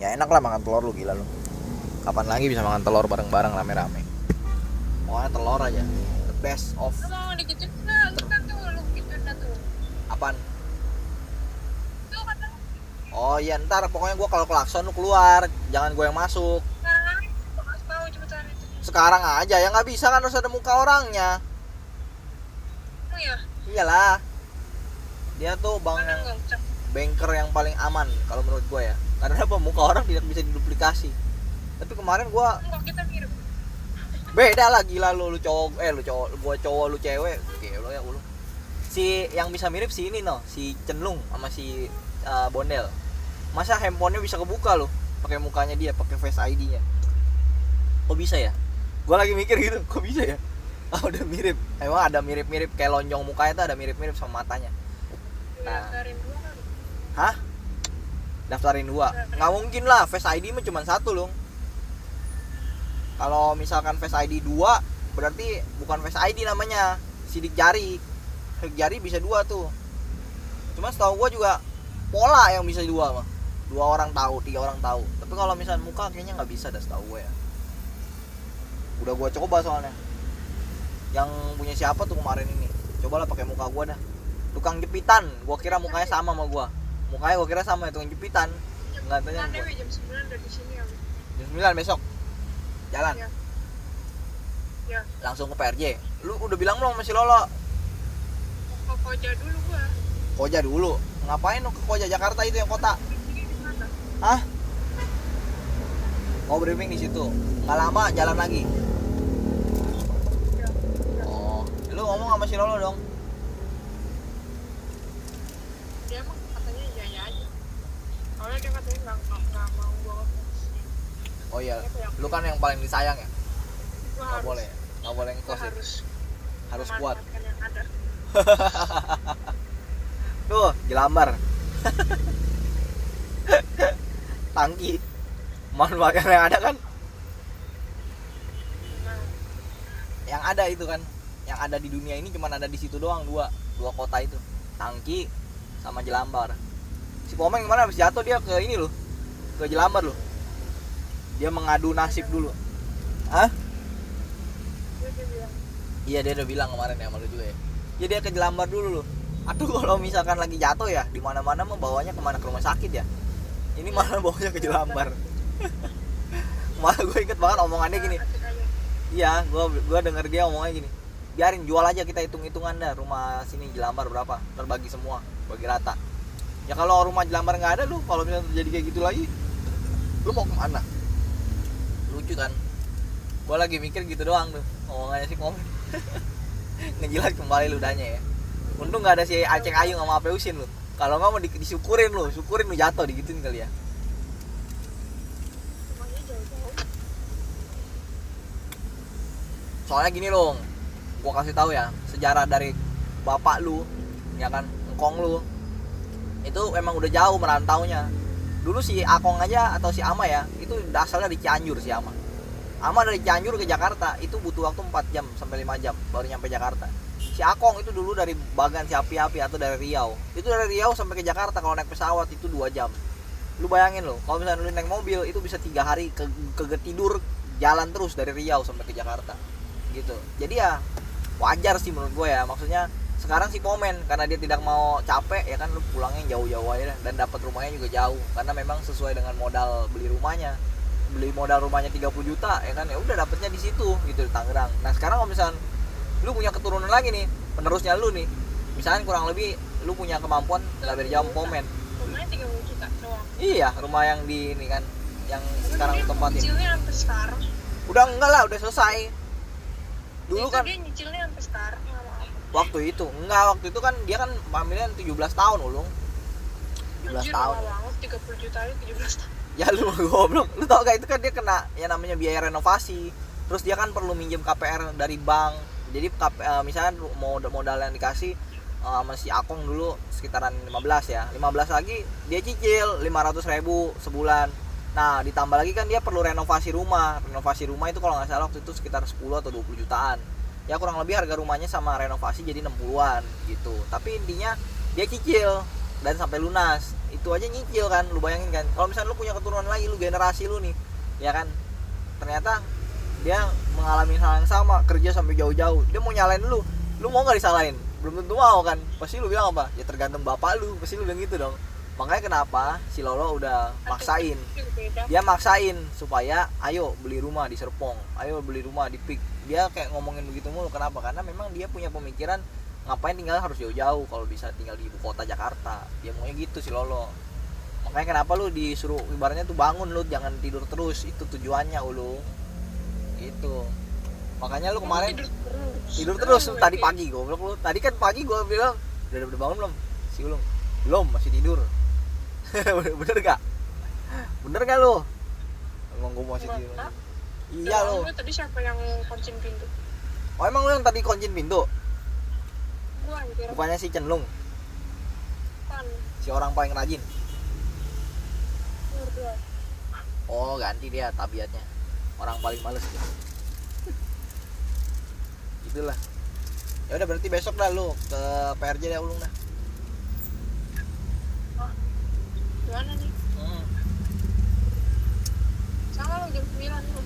Ya enak lah makan telur lu, gila lu. Kapan lagi bisa makan telur bareng-bareng rame-rame? Pokoknya telur aja. The best of. Lu mau digituin nggak? Lu kan tuh lu gituin dah tuh. Apaan? Lu kata Oh iya, ntar pokoknya gua kalau klakson lu keluar, jangan gua yang masuk. sekarang bakal tahu cepetan itu. Sekarang aja ya, nggak bisa kan, harus ada muka orangnya. Oh ya, Iyalah. Dia tuh bang mana yang enggak ucap. banker yang paling aman kalau menurut gua ya. Karena apa, muka orang tidak bisa diduplikasi. Tapi kemarin gua Enggak, kita mirip. beda lah, gila lu cowok, lu cowok, gua cowok, lu cewek. Gila ya lu. Si yang bisa mirip si ini no, si Cenlung sama si Bondel. Masa handphonenya bisa kebuka loh pakai mukanya dia, pakai Face ID-nya. Kok bisa ya? Gua lagi mikir gitu, kok bisa ya? Ah, udah mirip. Emang ada mirip-mirip kayak lonjong mukanya tuh, ada mirip-mirip sama matanya. Nah. Daftarin dua kali. Hah? Daftarin dua? Nggak mungkin lah, Face ID mah cuma satu loh. Kalau misalkan Face ID 2, berarti bukan Face ID namanya, sidik jari. Sidik jari bisa 2 tuh. Cuma setahu gue juga pola yang bisa 2 mah. 2 orang tahu, 3 orang tahu. Tapi kalau misalkan muka kayaknya nggak bisa dah setahu gue ya. Udah gue coba soalnya. Yang punya siapa tuh kemarin ini? Cobalah pakai muka gue dah. Tukang jepitan, gue kira mukanya sama sama gue. Mukanya gue kira sama ya, tukang jepitan. Nggak tanya Nanti gue. jam 9 udah di sini ya. Jam 9 besok. Jalan. Ya. Ya, Langsung ke PRJ. Lu udah bilang belum sama si Lolo? ke Koja dulu gua. Koja dulu. Ngapain lu ke Koja Jakarta itu yang kota? Ini di mana? Hah? Oh, briefing di situ. Nggak lama jalan lagi. Ya. Oh, lu ngomong sama si Lolo dong. Dia emang katanya iya aja. Soalnya dia katanya nggak mau gua ngekos. Oh iya, lu kan yang paling disayang ya. Gua Nggak harus, boleh, nggak boleh gua ngekos ya. Harus kuat. memanfaatkan yang ada. Tuh, Jelambar. Tangki. Manfaatkan yang ada kan? Nah, Yang ada itu kan. Yang ada di dunia ini cuma ada di situ doang, dua kota itu. Tangki sama Jelambar. Si Komeng kemana, habis jatuh dia ke ini loh. Ke Jelambar loh. Dia mengadu nasib dulu. Hah? dia bilang Iya, dia udah bilang kemarin ya sama lu juga ya. Ya dia ke Jelambar dulu loh. Aduh, kalau misalkan lagi jatuh ya, di mana-mana mah bawanya kemana, ke rumah sakit ya. Ini malah bawanya ke Jelambar. Malah gue inget banget omongannya gini. asik aja. Iya, gue denger dia omongnya gini. Biarin jual aja, kita hitung-hitungan dah rumah sini Jelambar berapa, terbagi semua, bagi rata. Ya kalau rumah Jelambar nggak ada lu, kalau misalnya terjadi kayak gitu lagi, lu mau kemana? Lucu kan? Gue lagi mikir gitu doang tuh omongannya si Komeng. Ngejilat kembali ludahnya ya. Untung nggak ada si Aceng Ayu sama Apeusin lu. Kalau nggak mau disyukurin lu, syukurin lu jatuh digituin kali ya. Rumahnya jauh-jauh. Soalnya gini loh, gua kasih tahu ya, sejarah dari bapak lu, ya kan, engkong lu, itu emang udah jauh merantaunya. Dulu si Akong aja atau si Ama ya, itu asalnya dari Cianjur si Ama. Ama dari Cianjur ke Jakarta itu butuh waktu 4 jam sampai 5 jam baru nyampe Jakarta. Si Akong itu dulu dari Bagan si Api-Api atau dari Riau. Itu dari Riau sampai ke Jakarta kalau naik pesawat itu 2 jam. Lu bayangin loh, kalau misalnya lu naik mobil itu bisa 3 hari tidur jalan terus dari Riau sampai ke Jakarta. Gitu. Jadi ya wajar sih menurut gue ya. Maksudnya sekarang si Komen karena dia tidak mau capek ya kan, lu pulangnya jauh-jauh aja dan dapat rumahnya juga jauh karena memang sesuai dengan modal beli rumahnya. Beli modal rumahnya 30 juta ya kan, ya udah dapatnya di situ gitu di Tangerang. Nah, sekarang kalau misalnya lu punya keturunan lagi nih, penerusnya lu nih. Misalnya kurang lebih lu punya kemampuan nggak dari jam Komen. Rumahnya 30 juta doang. Iya, rumah yang di ini kan yang Tapi sekarang dia tempatin. nyicilnya sampai sekarang. Udah enggak lah, udah selesai. Dulu Itu kan dia nyicilnya sampai sekarang lama-lama. waktu itu kan dia kan pamilnya 17 tahun ulung. 17 Anjir, tahun. lama banget 30 juta aja 17 tahun. Ya lu goblok. Lu tau gak itu kan dia kena ya namanya biaya renovasi. Terus dia kan perlu minjem KPR dari bank. Jadi misalnya modal yang dikasih sama si Akong dulu sekitaran 15 ya. 15 lagi dia cicil 500.000 sebulan. Nah, ditambah lagi kan dia perlu renovasi rumah. Renovasi rumah itu kalau nggak salah waktu itu sekitar 10 atau 20 jutaan. Ya kurang lebih harga rumahnya sama renovasi jadi 60-an gitu. Tapi intinya dia cicil dan sampai lunas. Itu aja nyicil kan, lu bayangin kan. Kalau misalnya lu punya keturunan lagi, lu generasi lu nih, ya kan, ternyata dia mengalami hal yang sama, kerja sampai jauh-jauh, dia mau nyalain lu mau nggak disalahin? Belum tentu mau kan. Pasti lu bilang apa? Ya tergantung bapak lu, pasti lu bilang gitu dong. Makanya kenapa si Lolo udah maksain, dia maksain supaya ayo beli rumah di Serpong, ayo beli rumah di Pik. Dia kayak ngomongin begitu mulu. Kenapa? Karena memang dia punya pemikiran ngapain tinggal harus jauh-jauh kalau bisa tinggal di ibu kota Jakarta. Dia maunya gitu si Lolo. Makanya kenapa lu disuruh ibaratnya tuh bangun, lu jangan tidur terus, itu tujuannya lu. Itu. Makanya lu kemarin tidur terus lu tadi pagi goblok lu. Tadi kan pagi gua bilang, udah bangun belum? Si Ulung. Belum, masih tidur. Bener gak? Bener gak lu? Emang gua masih tidur. Iya lu. Tadi siapa yang kuncin pintu? Oh emang lu yang tadi kuncin pintu? Gua anjir. Bukannya si Cenlung, Kan. si orang paling rajin. Berdua. Oh ganti dia tabiatnya, orang paling males dia. Itulah. Ya udah berarti besok dah lu ke PRJ deh Ulung dah. Gimana nih? Sama lo jam 9 lo.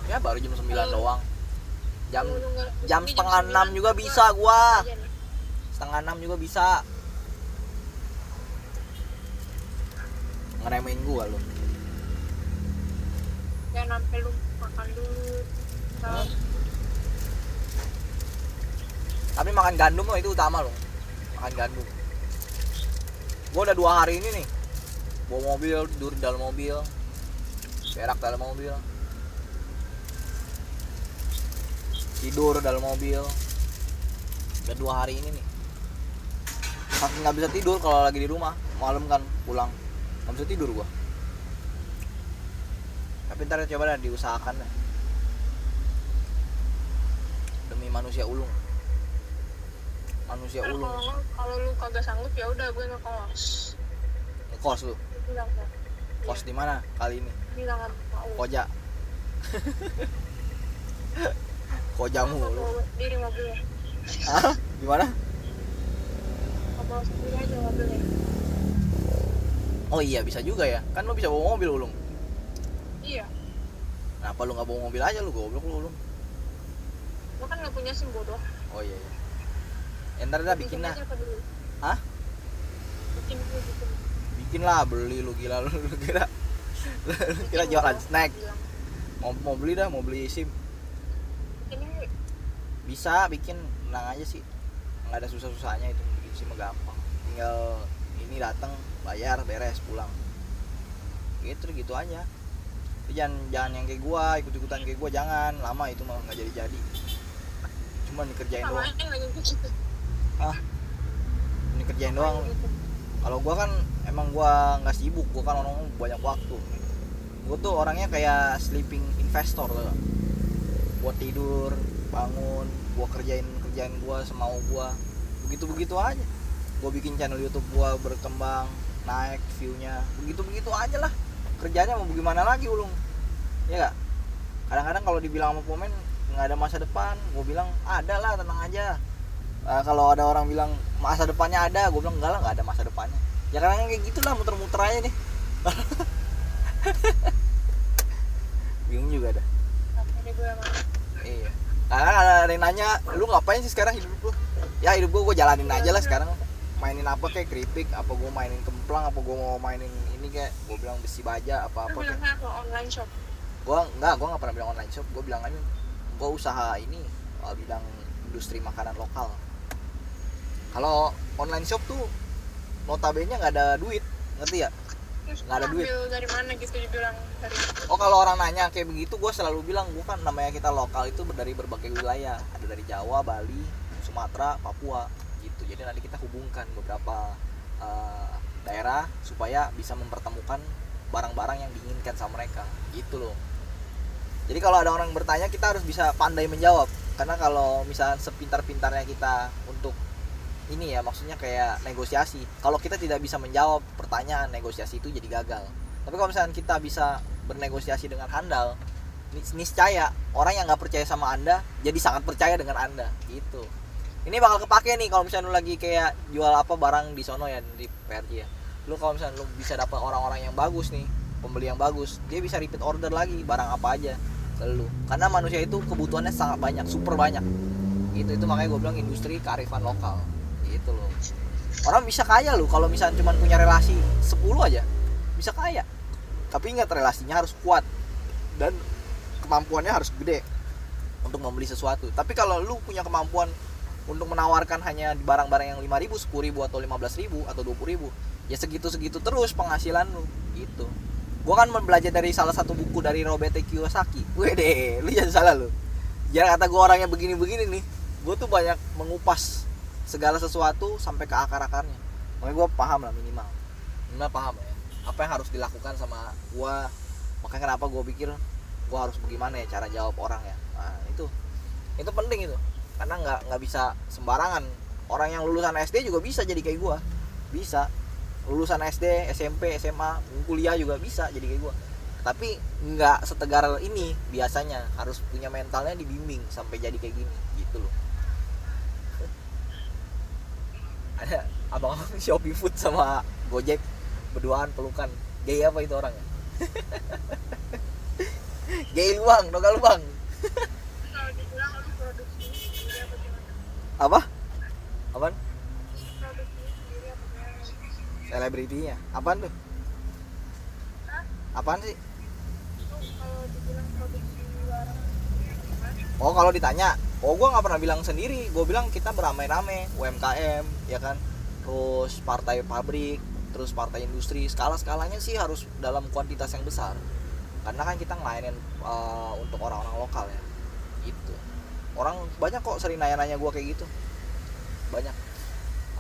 Ya baru jam 9 doang. Jam Kalau lu nggak- jam kesini setengah 6 9, juga bisa gua. aja nih. Setengah 6 juga bisa. Ngeremehin gua lu. Jangan sampai lu makan dulu. Terus Tapi makan gandum loh itu utama loh. Makan gandum. Gua udah 2 hari ini nih. Bawa mobil, tidur di dalam mobil. Berak dalam mobil. Tidur dalam mobil. Udah 2 hari ini nih. Saking nggak bisa tidur kalau lagi di rumah. Malam kan pulang. Nggak bisa tidur gua. Tapi ntar coba dah diusahakan dah. Demi manusia ulung. Manusia ulung. kalau lu kagak sanggup ya udah gue ngekos. Ngekos lu. Bilang ya. Kos di mana kali ini? Bilang kan mau. Koja. Kojamu lu. Bawa sendiri mobilnya. Hah? Gimana? Bawa sendiri aja mobilnya. Oh iya bisa juga ya. Kan lu bisa bawa mobil ulung. Iya. Kenapa lu nggak bawa mobil aja lu goblok lu ulung? Lu kan nggak punya SIM bodoh. Oh iya iya. Ya, ntar dah bikin lah. aja apa dulu? Hah? Bikin dulu bikin. Bikin lah beli lu gila lu kira. Lu kira Bikin jualan bodoh, snack. bilang. Mau beli dah, mau beli SIM. Ini Bisa bikin, tenang aja sih. Nggak ada susah-susahnya itu bikin SIM mah gampang. Tinggal ini datang, bayar, beres, pulang. Gitu aja. Tapi jangan yang kayak gua, ikut-ikutan kayak gua jangan. Lama itu malah nggak jadi. Cuman dikerjain doang. samain lagi gitu. Ini kerjain doang. Kalau gua kan emang gua nggak sibuk, gua kan orang banyak waktu. Gua tuh orangnya kayak sleeping investor tuh. Gua tidur, bangun, gua kerjain gua semau gua. Begitu aja. Gua bikin channel YouTube gua berkembang, naik view-nya. Begitu aja lah. Kerjanya mau gimana lagi ulung. Ya gak? Kadang-kadang kalau dibilang sama pemain nggak ada masa depan, gua bilang ada lah, tenang aja. Kalau ada orang bilang masa depannya ada, gue bilang enggak lah, nggak ada masa depannya. Ya karena kayak gitulah, muter-muter aja nih. Bingung juga dah. Ini gue emang Iya. Karena ada yang nanya, lu ngapain sih sekarang hidup lu? Ya hidup gue jalanin aja lah sekarang. Mainin apa kayak keripik, apa gue mainin kemplang, apa gue mau mainin ini kayak gue bilang besi baja, apa lu kayak. bilangnya apa online shop. Gue nggak pernah bilang online shop. Gue bilang aja gue usaha ini bidang industri makanan lokal. Kalau online shop tuh notabene nggak ada duit, ngerti ya? Terus Nggak ada duit. ambil dari mana gitu dibilang dari Oh kalau orang nanya kayak begitu, gue selalu bilang gue kan namanya kita lokal itu dari berbagai wilayah, ada dari Jawa, Bali, Sumatera, Papua, gitu. Jadi nanti kita hubungkan beberapa daerah supaya bisa mempertemukan barang-barang yang diinginkan sama mereka, gitu loh. Jadi kalau ada orang bertanya kita harus bisa pandai menjawab, karena kalau misalnya sepintar-pintarnya kita untuk ini ya maksudnya kayak negosiasi, kalau kita tidak bisa menjawab pertanyaan, negosiasi itu jadi gagal. Tapi kalau misalnya kita bisa bernegosiasi dengan handal, niscaya orang yang nggak percaya sama Anda jadi sangat percaya dengan Anda gitu. Ini bakal kepake nih kalau misalnya lu lagi kayak jual apa barang di sono ya di PRJ ya. Lu kalau misalnya lu bisa dapat orang-orang yang bagus nih, pembeli yang bagus, dia bisa repeat order lagi barang apa aja ke lu. Karena manusia itu kebutuhannya sangat banyak, super banyak. Itu makanya gue bilang industri kearifan lokal. Gitu loh. Orang bisa kaya lu kalau misalnya cuma punya relasi 10 aja. Bisa kaya. Tapi ingat relasinya harus kuat dan kemampuannya harus gede untuk membeli sesuatu. Tapi kalau lu punya kemampuan untuk menawarkan hanya barang-barang yang 5.000, 10.000 atau 15.000 atau 20.000, ya segitu-segitu terus penghasilan lu gitu. Gua kan belajar dari salah satu buku dari Robert Kiyosaki. Wede, lu jangan salah lu. Jangan kata gua orangnya begini-begini nih. Gua tuh banyak mengupas segala sesuatu sampai ke akar-akarnya. Makanya gua paham lah minimal paham ya apa yang harus dilakukan sama gua. Makanya kenapa gua pikir gua harus bagaimana ya cara jawab orang ya. Nah, itu penting itu. Karena nggak bisa sembarangan. Orang yang lulusan SD juga bisa jadi kayak gua. Bisa. Lulusan SD, SMP, SMA, kuliah juga bisa jadi kayak gua. Tapi nggak setegar ini biasanya. Harus punya mentalnya dibimbing sampai jadi kayak gini gitu loh. Ada abang-abang Shopee Food sama Gojek berduaan pelukan. Gay apa itu orangnya? Gay lu bang, nogal lu bang. Kalau dibilang lu produksi sendiri apa gimana? Apa? Apaan? Produksinya sendiri apa gimana? Selebritinya. Apaan tuh? Hah? Apaan sih? Lu kalau dibilang produksi barang sendiri gimana? Oh kalau ditanya, gue nggak pernah bilang sendiri. Gue bilang kita beramai-ramai, UMKM, ya kan. Terus partai pabrik, terus partai industri. Skalanya sih harus dalam kuantitas yang besar. Karena kan kita ngelayanin untuk orang-orang lokal ya, gitu. Orang banyak kok sering nanya-nanya gue kayak gitu, banyak.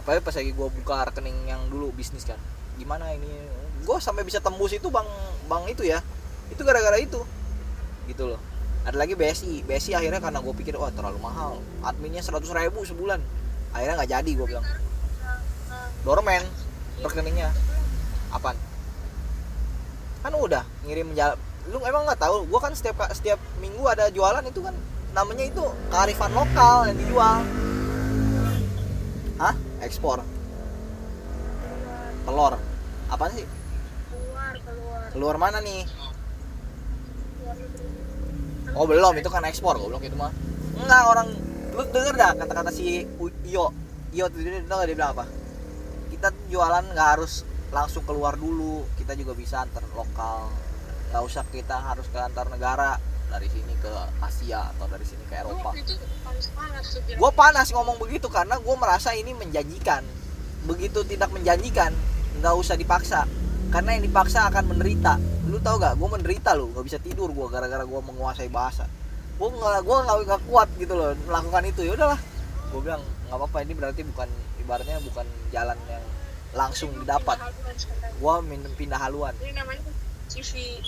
Apalagi pas lagi gue buka rekening yang dulu bisnis kan, gimana ini, gue sampai bisa tembus itu bang itu ya, itu gara-gara itu, gitu loh. Ada lagi BSI akhirnya karena gue pikir wah terlalu mahal, adminnya 100.000 sebulan, akhirnya nggak jadi. Gue bilang dormen rekeningnya. Apaan? Kan udah ngirim lu emang nggak tahu? Gue kan setiap minggu ada jualan itu kan namanya itu kearifan lokal yang dijual. Hah? Ekspor telur. Apaan sih? Keluar mana nih? Luar negeri. Oh belum, itu kan ekspor. Gue bilang gitu mah. Enggak, orang lu denger dah kata-kata si Iyo dia bilang apa? Kita jualan nggak harus langsung keluar dulu, kita juga bisa antar lokal, nggak usah kita harus ke antar negara, dari sini ke Asia atau dari sini ke Eropa. Gue panas ngomong begitu karena gue merasa ini menjanjikan. Begitu tidak menjanjikan, nggak usah dipaksa, karena yang dipaksa akan menderita. Lu tau gak? Gue menderita lu, nggak bisa tidur gue gara-gara gue menguasai bahasa. Gue nggak kuat gitu loh melakukan itu. Ya udahlah, gue bilang nggak apa-apa, ini berarti bukan, ibaratnya bukan jalan yang langsung didapat. Gua pindah haluan. Ini namanya CV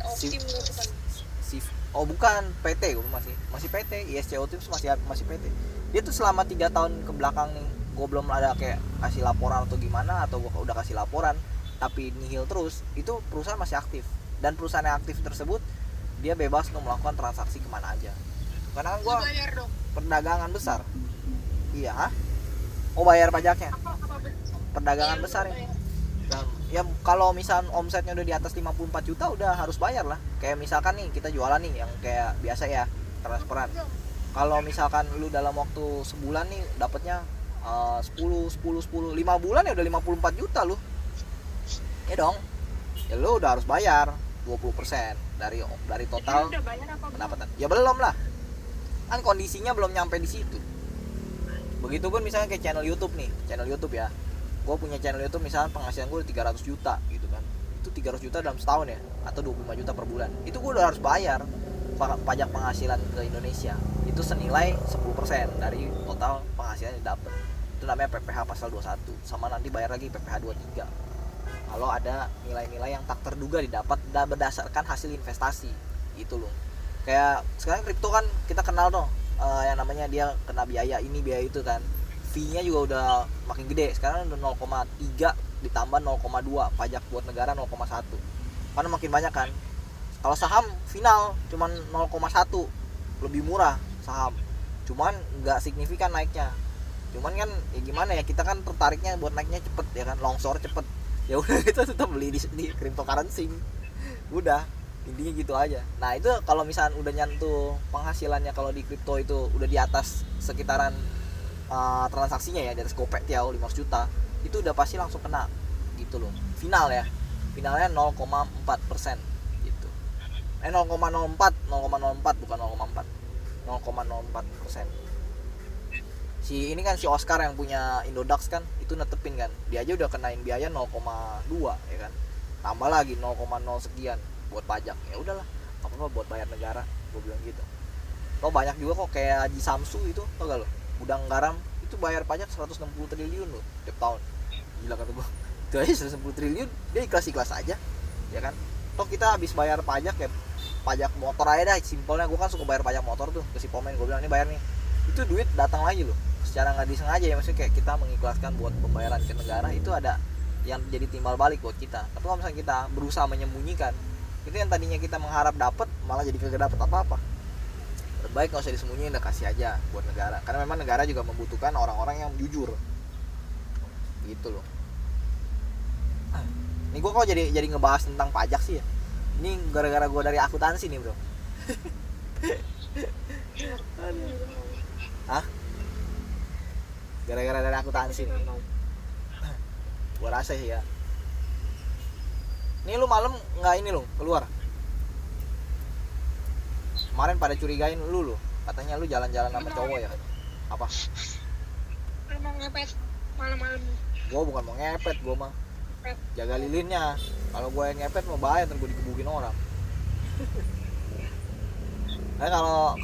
Optim bukan? Oh bukan, PT. Gua masih PT. ISC Optim masih PT. Dia tuh selama 3 tahun ke belakang nih, gua belum ada kayak kasih laporan atau gimana, atau gua udah kasih laporan tapi nihil terus. Itu perusahaan masih aktif, dan perusahaan yang aktif tersebut dia bebas untuk melakukan transaksi kemana aja. Karena kan gua perdagangan besar. Iya, ha? Oh bayar pajaknya. Perdagangan besar ya. Dan ya kalau misal omsetnya udah di atas 54 juta udah harus bayar lah. Kayak misalkan nih kita jualan nih yang kayak biasa ya, transferan. Kalau misalkan lu dalam waktu sebulan nih dapatnya 5 bulan ya udah 54 juta lu. Ya dong. Ya lu udah harus bayar 20% dari total pendapatan. Ya belum lah. Kan kondisinya belum nyampe di situ. Begitupun misalnya kayak channel YouTube nih, channel YouTube ya. Gue punya channel YouTube misalnya penghasilan gue 300 juta gitu kan. Itu 300 juta dalam setahun ya, atau 25 juta per bulan. Itu gue udah harus bayar pajak penghasilan ke Indonesia. Itu senilai 10% dari total penghasilan yang didapat. Itu namanya PPh pasal 21. Sama nanti bayar lagi PPh 23. Kalau ada nilai-nilai yang tak terduga didapat berdasarkan hasil investasi. Gitu loh. Kayak sekarang kripto kan kita kenal dong. Yang namanya dia kena biaya ini biaya itu kan, fee-nya juga udah makin gede. Sekarang udah 0,3 ditambah 0,2 pajak buat negara 0,1, karena makin banyak kan. Kalau saham final cuman 0,1, lebih murah saham, cuman nggak signifikan naiknya. Cuman kan ya gimana ya, kita kan tertariknya buat naiknya cepet ya kan, longsor cepet. Ya udah kita tetap beli di cryptocurrency. Udah, intinya gitu aja. Nah itu kalau misalnya udah nyentuh penghasilannya kalau di kripto itu udah di atas sekitaran transaksinya ya, di atas gopek tiao 500 juta, itu udah pasti langsung kena gitu loh. Final ya, finalnya 0,4% gitu. 0,04 bukan 0,4, 0,04%. Si ini kan si Oscar yang punya Indodax kan, itu netepin kan, dia aja udah kenain biaya 0,2 ya kan, tambah lagi 0,0 sekian buat pajak. Ya udahlah, apa-apa buat bayar negara, gue bilang gitu. Lo banyak juga kok kayak Haji Samsu itu, tau gak lo, gudang garam itu bayar pajak 160 triliun loh tiap tahun. Gila kata gue, itu aja 160 triliun dia ikhlas-ikhlas aja ya kan. Toh kita habis bayar pajak ya, pajak motor aja dah simpelnya. Gue kan suka bayar pajak motor tuh ke si Pomen, gue bilang ini bayar nih, itu duit datang lagi loh secara nggak disengaja ya, maksudnya kayak kita mengikhlaskan buat pembayaran ke negara, itu ada yang jadi timbal balik buat kita. Tapi kalau misalnya kita berusaha menyembunyikan, itu yang tadinya kita mengharap dapat malah jadi kagak dapat apa-apa. Terbaik nggak usah disembunyiin, udah kasih aja buat negara, karena memang negara juga membutuhkan orang-orang yang jujur gitu loh. Ini gue kok jadi ngebahas tentang pajak sih ya, ini gara-gara gue dari akuntansi nih bro. Hah? Gara-gara dari akuntansi nih. Gue rasa sih ya. Nih lu malam nggak ini lu keluar? Kemarin pada curigain lu katanya lu jalan-jalan sama cowok ya? Apa? Mau ngepet malam-malam. Gue bukan mau ngepet, gue mah jaga lilinnya. Kalau gue yang ngepet mau bahaya, ntar gue dikebukin orang. Nah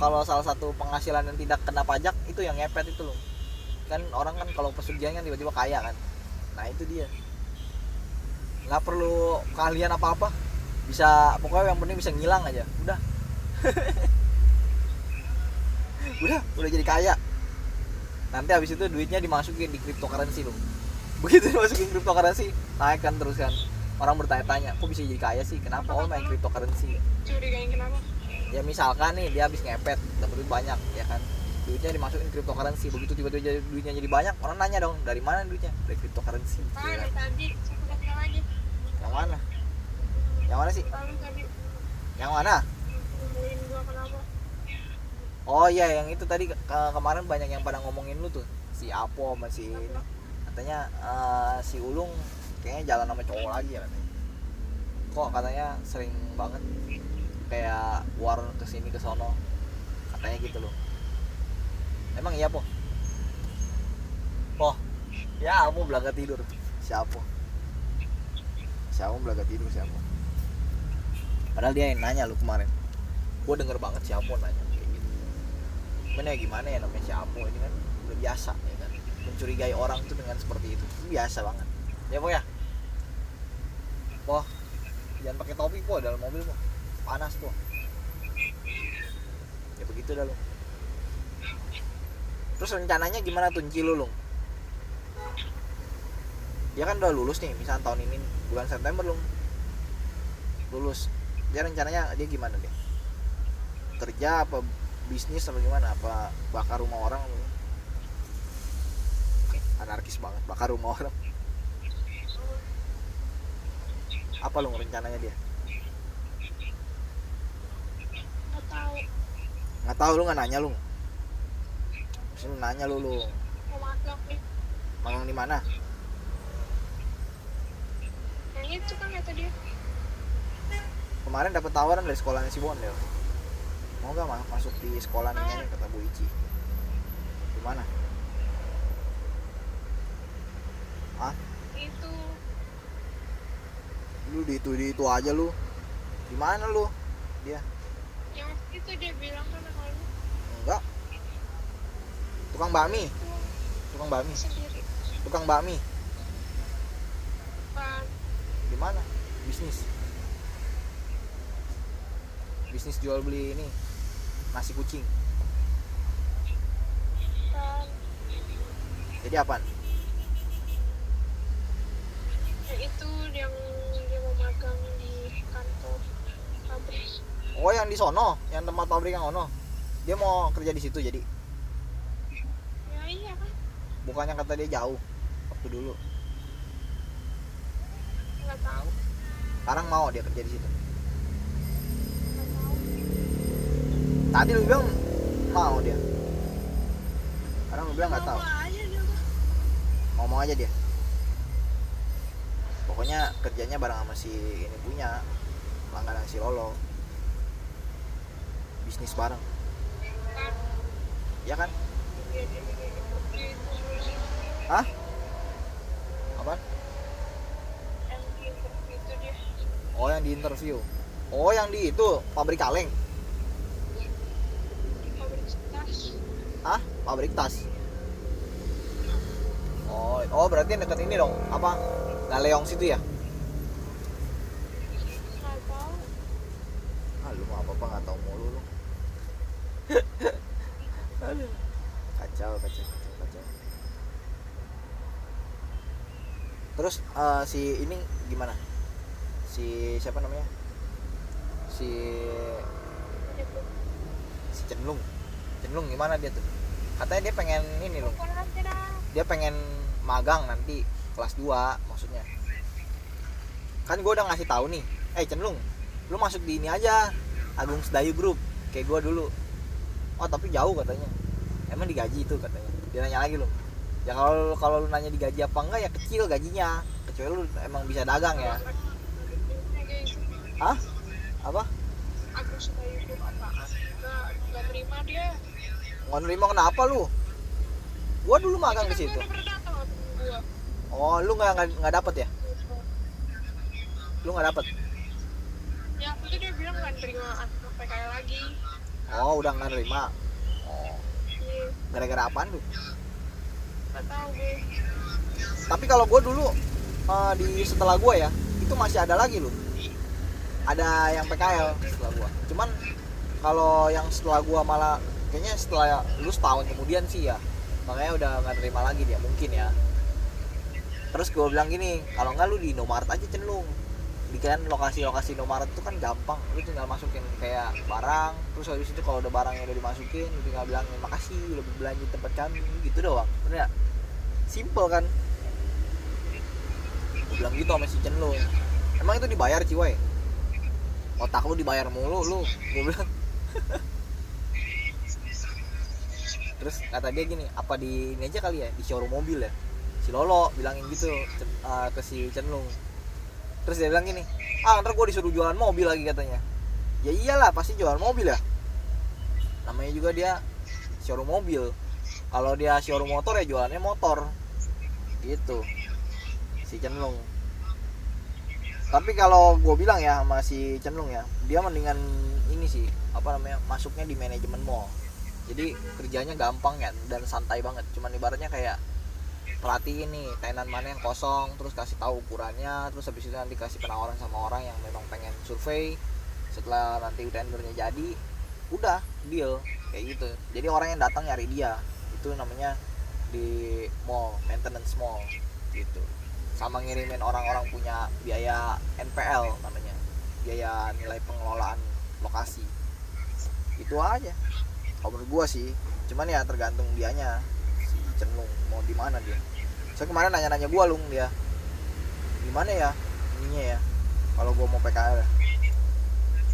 kalau salah satu penghasilan yang tidak kena pajak itu yang ngepet itu loh. Kan orang kan kalau pesugihan kan tiba-tiba kaya kan. Nah itu dia. Nggak perlu keahlian apa-apa, bisa pokoknya yang penting bisa ngilang aja. Udah jadi kaya. Nanti habis itu duitnya dimasukin di cryptocurrency loh. Begitu dimasukin cryptocurrency, naik kan terus kan. Orang bertanya-tanya, kok bisa jadi kaya sih? Kenapa main cryptocurrency? Curigain kenapa? Ya misalkan nih dia habis ngepet, dapat duit banyak ya kan. Duitnya dimasukin cryptocurrency, begitu tiba-tiba duitnya jadi banyak, orang nanya dong, dari mana duitnya? Dari cryptocurrency. Pak, Ya dari kan? tadi saya udah kenal lagi. Yang mana? Yang mana sih? Lalu tadi Yang mana? ngomongin gua kenapa? Oh iya, yang itu tadi kemarin banyak yang pada ngomongin lu tuh, si Apo sama si ini. Katanya si Ulung kayaknya jalan sama cowok lagi ya katanya. Kok katanya sering banget kayak war kesini kesono, katanya gitu loh. Emang iya po? Ya kamu belaga tidur. Siapa? Siapa belaga tidur siapa? Padahal dia yang nanya lu kemarin. Gue denger banget siapa nanya kayak gitu. Gimana ya namanya siapa ini kan udah biasa ya kan. Mencurigai orang tuh dengan seperti itu biasa banget. Ya po ya. Po, jangan pakai topi po dalam mobil po. Panas po. Ya begitu dah lu. Terus rencananya gimana tuh Cilulung? Dia kan udah lulus nih, misalnya tahun ini bulan September lulus. Dia rencananya dia gimana deh? Kerja apa bisnis atau gimana? Apa bakar rumah orang? Anarkis banget, bakar rumah orang. Apa lu rencananya dia? Nggak tahu, lu nggak nanya lu. Terus lu nanya lu. Mau maklok nih. Magang di mana? Yang itu kan kata dia. Kemarin dapat tawaran dari sekolahnya si Bondel. Mau nggak masuk di sekolah ini kata Bu Ici. Di mana? Ah? Itu. Lu di itu aja lu. Di mana lu? Dia. Yang itu dia bilang kan sama lu. Enggak. Tukang bakmi. Tukang bakmi. Sendiri. Tukang bakmi. Kan. Di mana? Bisnis jual beli ini nasi kucing. Kan. Jadi apaan? Ya itu yang dia mau magang di kantor pabrik. Oh yang di sono, yang tempat pabrik yang ono. Dia mau kerja di situ jadi. Ya iya kan. Bukannya kata dia jauh waktu dulu. nggak tahu. Sekarang mau dia kerja di situ. Nggak tahu. Tadi lu bilang mau dia. Sekarang lu bilang nggak tahu. Mau aja dia mah. Ngomong aja dia. Pokoknya kerjanya bareng sama si ini punya langganan si Lolo. Bisnis bareng. Kan Ya kan? dia Hah? Apa? yang di itu dia. Oh, yang di interview. Oh, yang di itu pabrik kaleng. Pabrik tas. Hah? Pabrik tas. Oh berarti deket ini dong. Apa? Galeong situ ya? Nggak tahu. Ah, lu mah apa-apa nggak tahu mulu lu. Aduh. Kacau. Terus si ini gimana? Si siapa namanya? Si Itu. Cenlung gimana dia tuh? Katanya dia pengen ini loh. Telepon aja dah. Dia pengen magang nanti kelas 2 maksudnya. Kan gue udah ngasih tahu nih. Cenlung, lu masuk di ini aja, Agung Sedayu Group kayak gue dulu. Oh tapi jauh katanya. Emang digaji itu katanya. Dia nanya lagi loh. Ya kalau lu nanya digaji apa enggak ya kecil gajinya. Kecuali lu emang bisa dagang ya. Hah? Apa? Aku suka YouTube apaan? Nggak terima dia. Nggak nerima kenapa lu? Gua dulu magang di situ. Udah pernah datang sama gua. Oh, lu nggak dapet ya? Lu nggak dapet? Ya aku tuh dia bilang nggak terima anak PKL lagi. Oh, udah nggak nerima. Oh, Iya, gara-gara apaan lu? nggak tahu gue. Tapi kalau gua dulu di setelah gua ya, itu masih ada lagi lu. Ada yang PKL setelah gua. Cuman kalau yang setelah gua malah kayaknya setelah lu setahun kemudian sih ya. Makanya udah nggak terima lagi dia mungkin ya. Terus gue bilang gini, kalau nggak lu di Indomaret aja Cenlung. Di kan lokasi-lokasi Indomaret itu kan gampang, lu tinggal masukin kayak barang, terus habis itu kalau udah barangnya udah dimasukin, lu tinggal bilang makasih udah berbelanja di tempat kami, gitu doang. Bener ya? Simple kan? Gue bilang gitu sama si Cenlung. Emang itu dibayar ciwai? Otak lu dibayar mulu lu, gue bilang. Terus kata dia gini, apa di ini aja kali ya, di showroom mobil ya, si Lolo bilangin gitu ke si Cenlung. Terus dia bilang gini, ntar gue disuruh jualan mobil lagi katanya. Ya iyalah pasti jualan mobil ya, namanya juga dia showroom mobil. Kalau dia showroom motor ya jualannya motor gitu si Cenlung. Tapi kalau gue bilang ya sama si Cenlung ya, dia mendingan ini sih, apa namanya, masuknya di manajemen mall. Jadi kerjanya gampang ya dan santai banget. Cuman ibaratnya kayak perhatiin nih tenan mana yang kosong, terus kasih tahu ukurannya, terus habis itu nanti kasih penawaran sama orang yang memang pengen survei. Setelah nanti tendernya jadi, udah deal kayak gitu. Jadi orang yang datang nyari dia, itu namanya di mall, maintenance mall gitu. Sama ngirimin orang-orang punya biaya NPL namanya, biaya nilai pengelolaan lokasi. Itu aja kalau menurut gua sih. Cuman ya tergantung dianya, si Cenlung mau di mana dia. Saya kemarin nanya-nanya gua Lung, dia gimana ya ininya ya kalau gua mau PKL ya.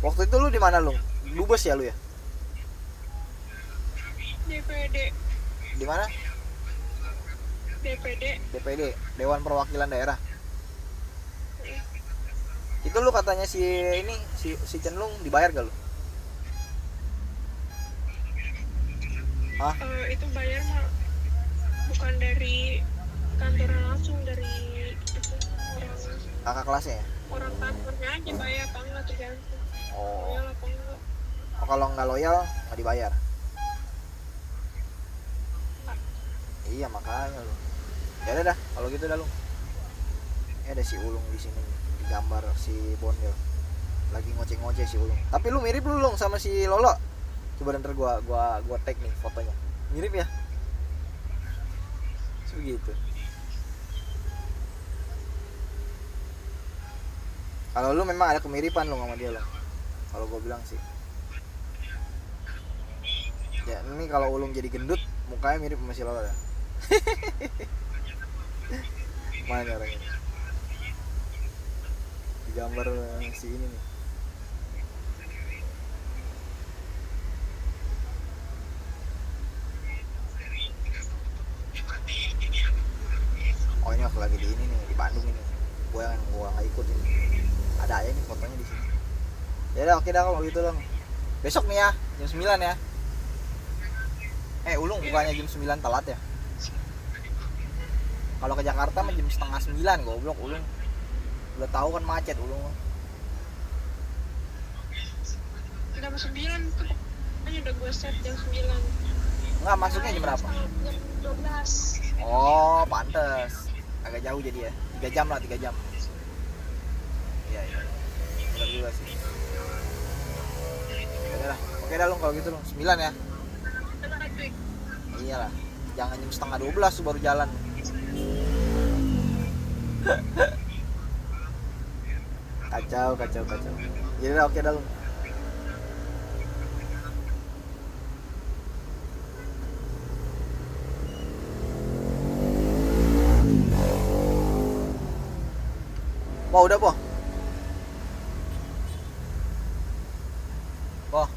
Waktu itu lu di mana Lung? Dubes ya lu ya? DPD. Di mana? DPD, Dewan Perwakilan Daerah. Itu lu katanya si ini si Cenlung dibayar gak lu? Hah? Itu bayar mah bukan dari kantoran langsung, dari itu Kakak kelasnya ya? orang kantornya aja bayar apa enggak tergantung. Oh. Loyal apa enggak. Oh, kalau nggak loyal nggak dibayar. Iya makanya lu. Ya udah dah, kalau gitu dah lu. Ada si Ulung di sini, di gambar si Bondel. Lagi ngoceh-ngoceh si Ulung. Tapi lu mirip lu Lung sama si Lolo. Coba ntar gua tag nih fotonya. Mirip ya? Begitu. Kalau lu memang ada kemiripan lu sama dia lo. Kalau gua bilang sih. Ya ini kalau Ulung jadi gendut, mukanya mirip sama si Lolo ya. Mana orangnya? Di gambar si ini nih. Oh ini aku lagi di ini nih, di Bandung ini. Gua nggak ikut ini. Ada aja nih fotonya di sini. Ya udah oke dah kalau gitu Long. Besok nih ya, jam 9 ya. Ulung bukannya jam 9 telat ya? Kalau ke Jakarta mah jam setengah 9 goblok Ulung. Udah tahu kan macet Ulung. Udah mau 9 tuh. Pokoknya udah gue set jam 9. Enggak, masuknya jam berapa? Jam 12. Oh, pantes. Agak jauh jadi ya. 3 jam lah, 3 jam. Iya, iya. Benar juga sih. Oke dah. Oke dah Lung kalau gitu Lung. 9 ya. Iyalah. Jangan jam setengah 12 tuh baru jalan. Kacau. Jadi dah oke dah Lung. Wah udah po. Wah.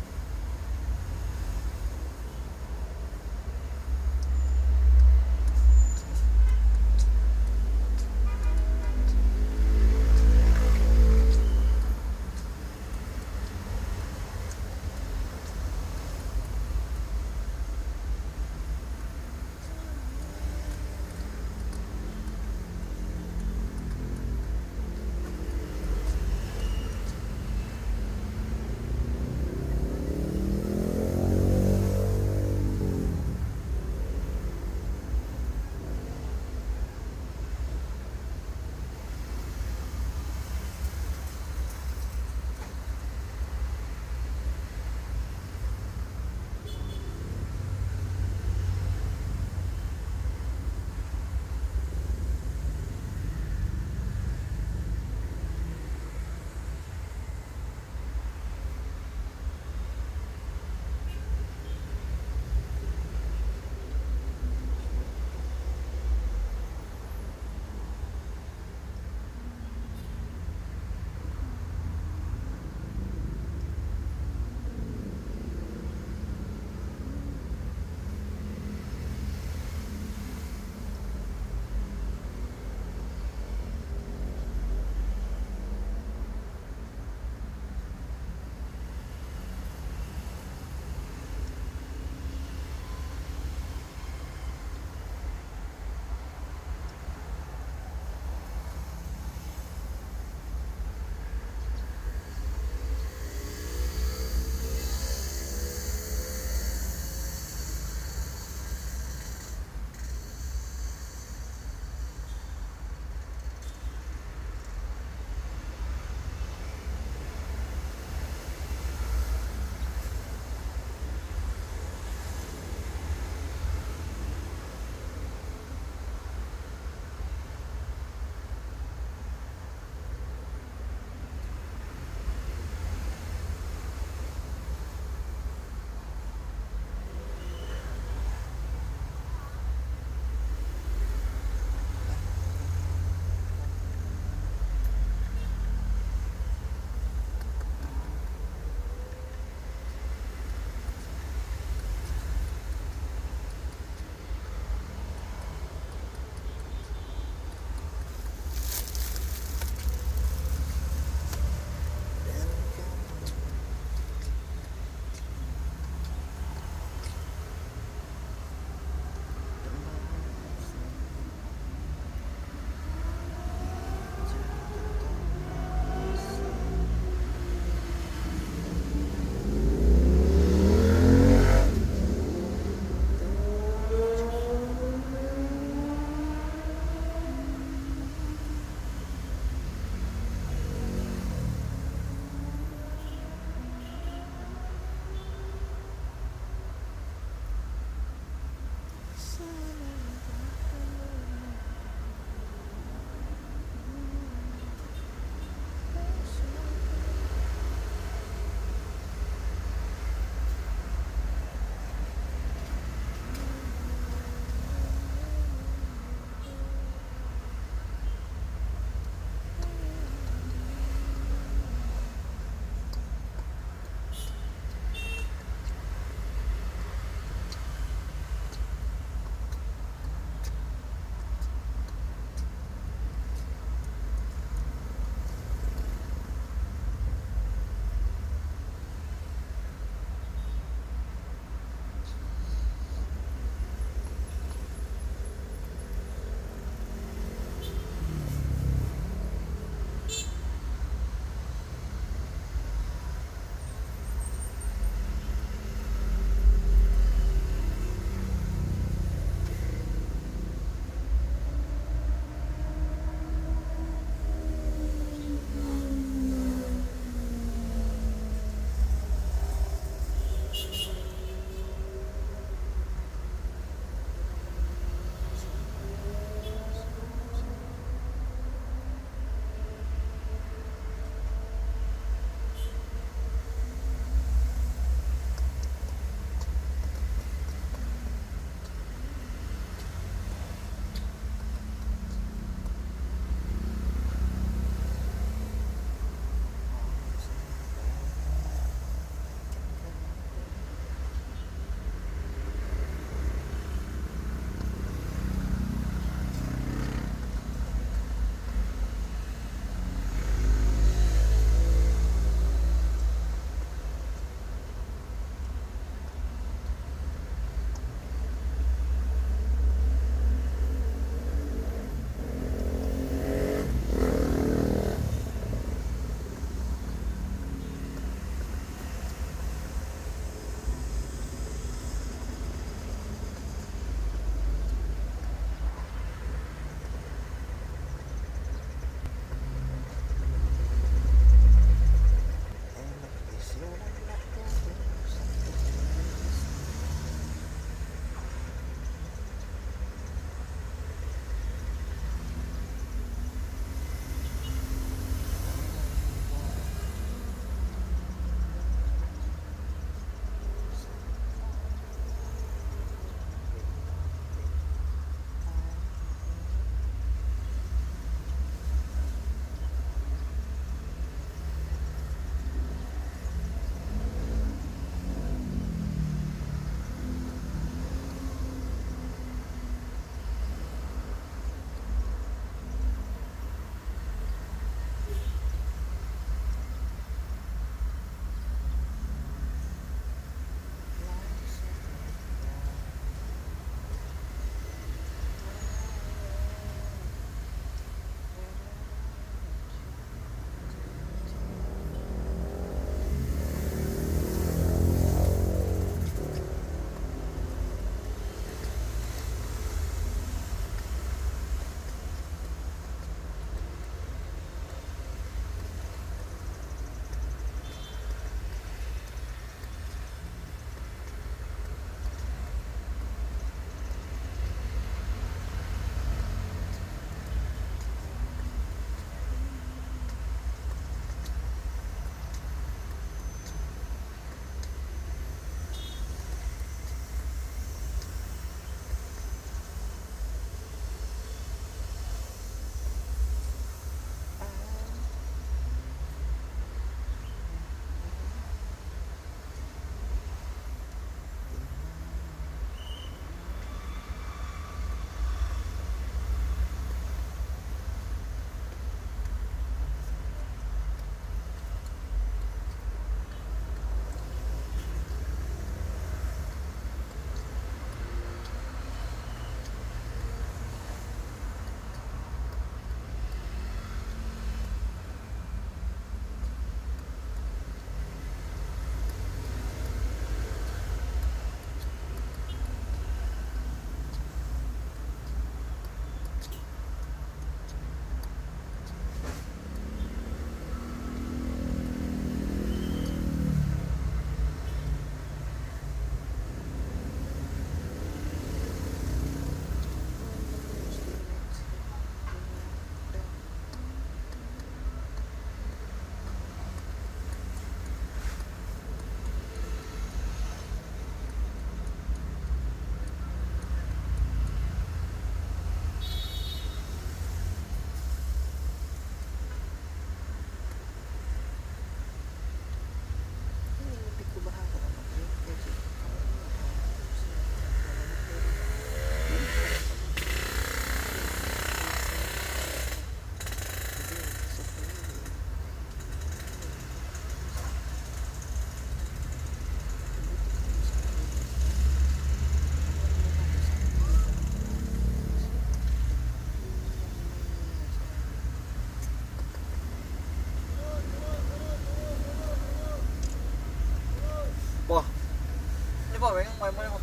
apa main apa?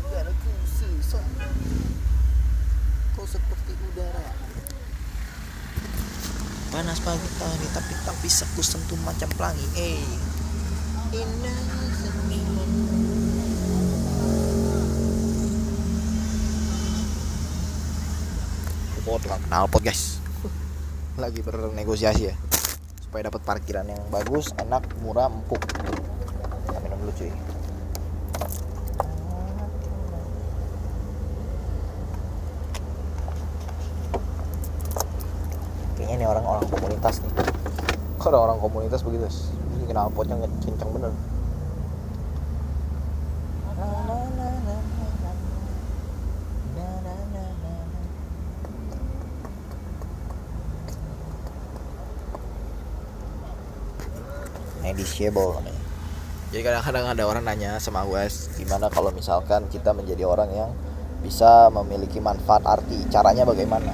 Udaraku sesama, kau seperti udara. Panas pagi tadi tapi tak bisa ku sentuh macam pelangi. Indah seniman. Tukang knalpot guys. Lagi bernegosiasi ya supaya dapat parkiran yang bagus, enak, murah, empuk. Kita minum dulu cuy. Kayaknya ini orang-orang komunitas nih. Kok orang komunitas begitu? Ini knalpotnya kencang bener. Disable namanya. Jadi kadang-kadang ada orang nanya sama gue, gimana kalau misalkan kita menjadi orang yang bisa memiliki manfaat arti, caranya bagaimana?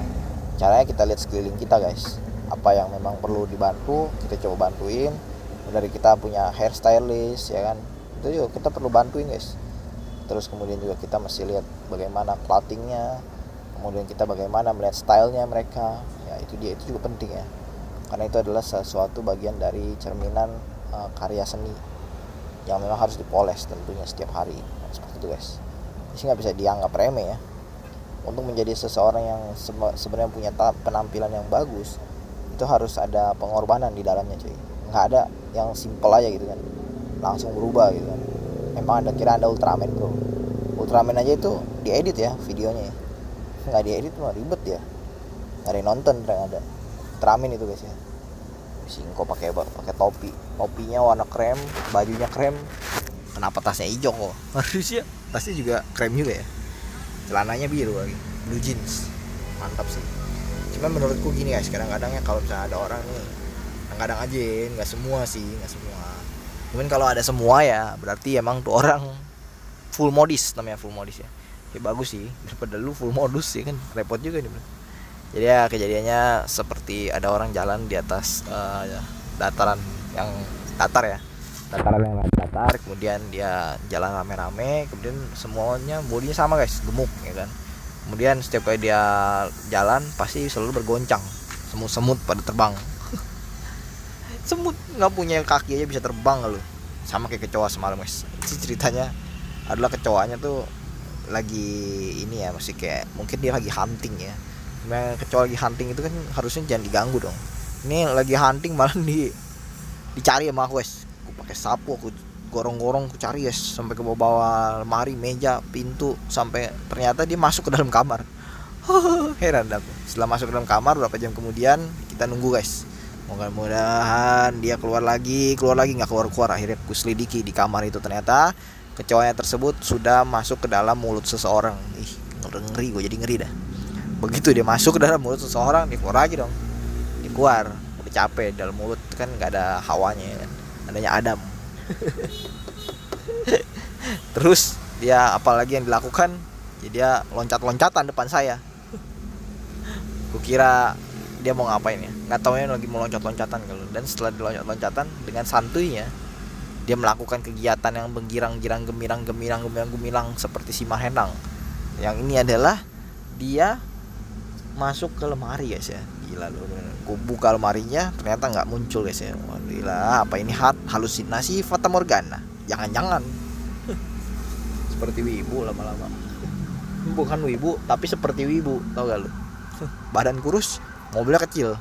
Caranya kita lihat sekeliling kita guys, apa yang memang perlu dibantu kita coba bantuin. Dari kita punya hairstylist ya kan, itu juga kita perlu bantuin guys. Terus kemudian juga kita mesti lihat bagaimana clothingnya, kemudian kita bagaimana melihat stylenya mereka, ya itu juga penting ya, karena itu adalah sesuatu bagian dari cerminan karya seni yang memang harus dipoles tentunya setiap hari. Seperti itu guys. Ini nggak bisa dianggap remeh ya. Untuk menjadi seseorang yang sebenarnya punya penampilan yang bagus, itu harus ada pengorbanan di dalamnya cuy. Nggak ada yang simple aja gitu kan, langsung berubah gitu kan. Memang ada Ultraman bro. Ultraman aja itu diedit ya videonya ya. Nggak diedit mah ribet ya, nggak ada yang nonton ternyata. Ultraman itu guys ya. Singko pakai topinya warna krem, bajunya krem. Kenapa tasnya hijau kok? Harusnya tasnya juga krem juga ya. Celananya biru lagi, blue jeans. Mantap sih. Cuman menurutku gini guys, kadang-kadang ya kalau misalnya ada orang nih, kadang-kadang aja, nggak semua. Cuman kalau ada semua ya, berarti emang tuh orang full modis, namanya full modis ya. Ya bagus sih, daripada lu full modus ya kan, repot juga nih bro. Jadi ya kejadiannya seperti ada orang jalan di atas dataran yang datar ya, dataran yang datar, kemudian dia jalan rame-rame, kemudian semuanya bodinya sama guys, gemuk ya kan. Kemudian setiap kali dia jalan pasti selalu bergoncang, semut-semut pada terbang. Semut nggak punya kaki aja bisa terbang loh, sama kayak kecoa semalam guys. Itu ceritanya adalah kecoanya tuh lagi ini ya, masih kayak mungkin dia lagi hunting ya. Nah, kecoa lagi hunting itu kan harusnya jangan diganggu dong. Ini lagi hunting malah dicari sama aku guys. Aku pakai sapu, aku gorong-gorong, aku cari guys sampai ke bawah lemari, meja, pintu, sampai ternyata dia masuk ke dalam kamar. Heran aku. Setelah masuk ke dalam kamar beberapa jam kemudian kita nunggu guys. Mudah-mudahan dia keluar lagi nggak keluar. Akhirnya aku selidiki di kamar itu, ternyata kecoanya tersebut sudah masuk ke dalam mulut seseorang. Ngeri, gue jadi ngeri dah. Begitu dia masuk ke dalam mulut seseorang, dia keluar lagi dong. Dia keluar, udah capek, dalam mulut kan nggak ada hawanya kan, adanya Adam. Terus dia apalagi yang dilakukan? Ya dia loncat-loncatan depan saya. Kukira dia mau ngapain ya? Nggak taunya lagi mau loncat-loncatan kalau. Dan setelah diloncat-loncatan dengan santuinya, dia melakukan kegiatan yang menggirang-girang, gemilang seperti si Mahenang. Yang ini adalah dia masuk ke lemari guys ya. Gila lu. Gue buka lemarinya ternyata nggak muncul guys ya. Wah, gila, apa ini halusinasi fata morgana? Jangan-jangan. Seperti wibu lama-lama. Bukan wibu tapi seperti wibu, tau gak lu? Badan kurus, mobilnya kecil.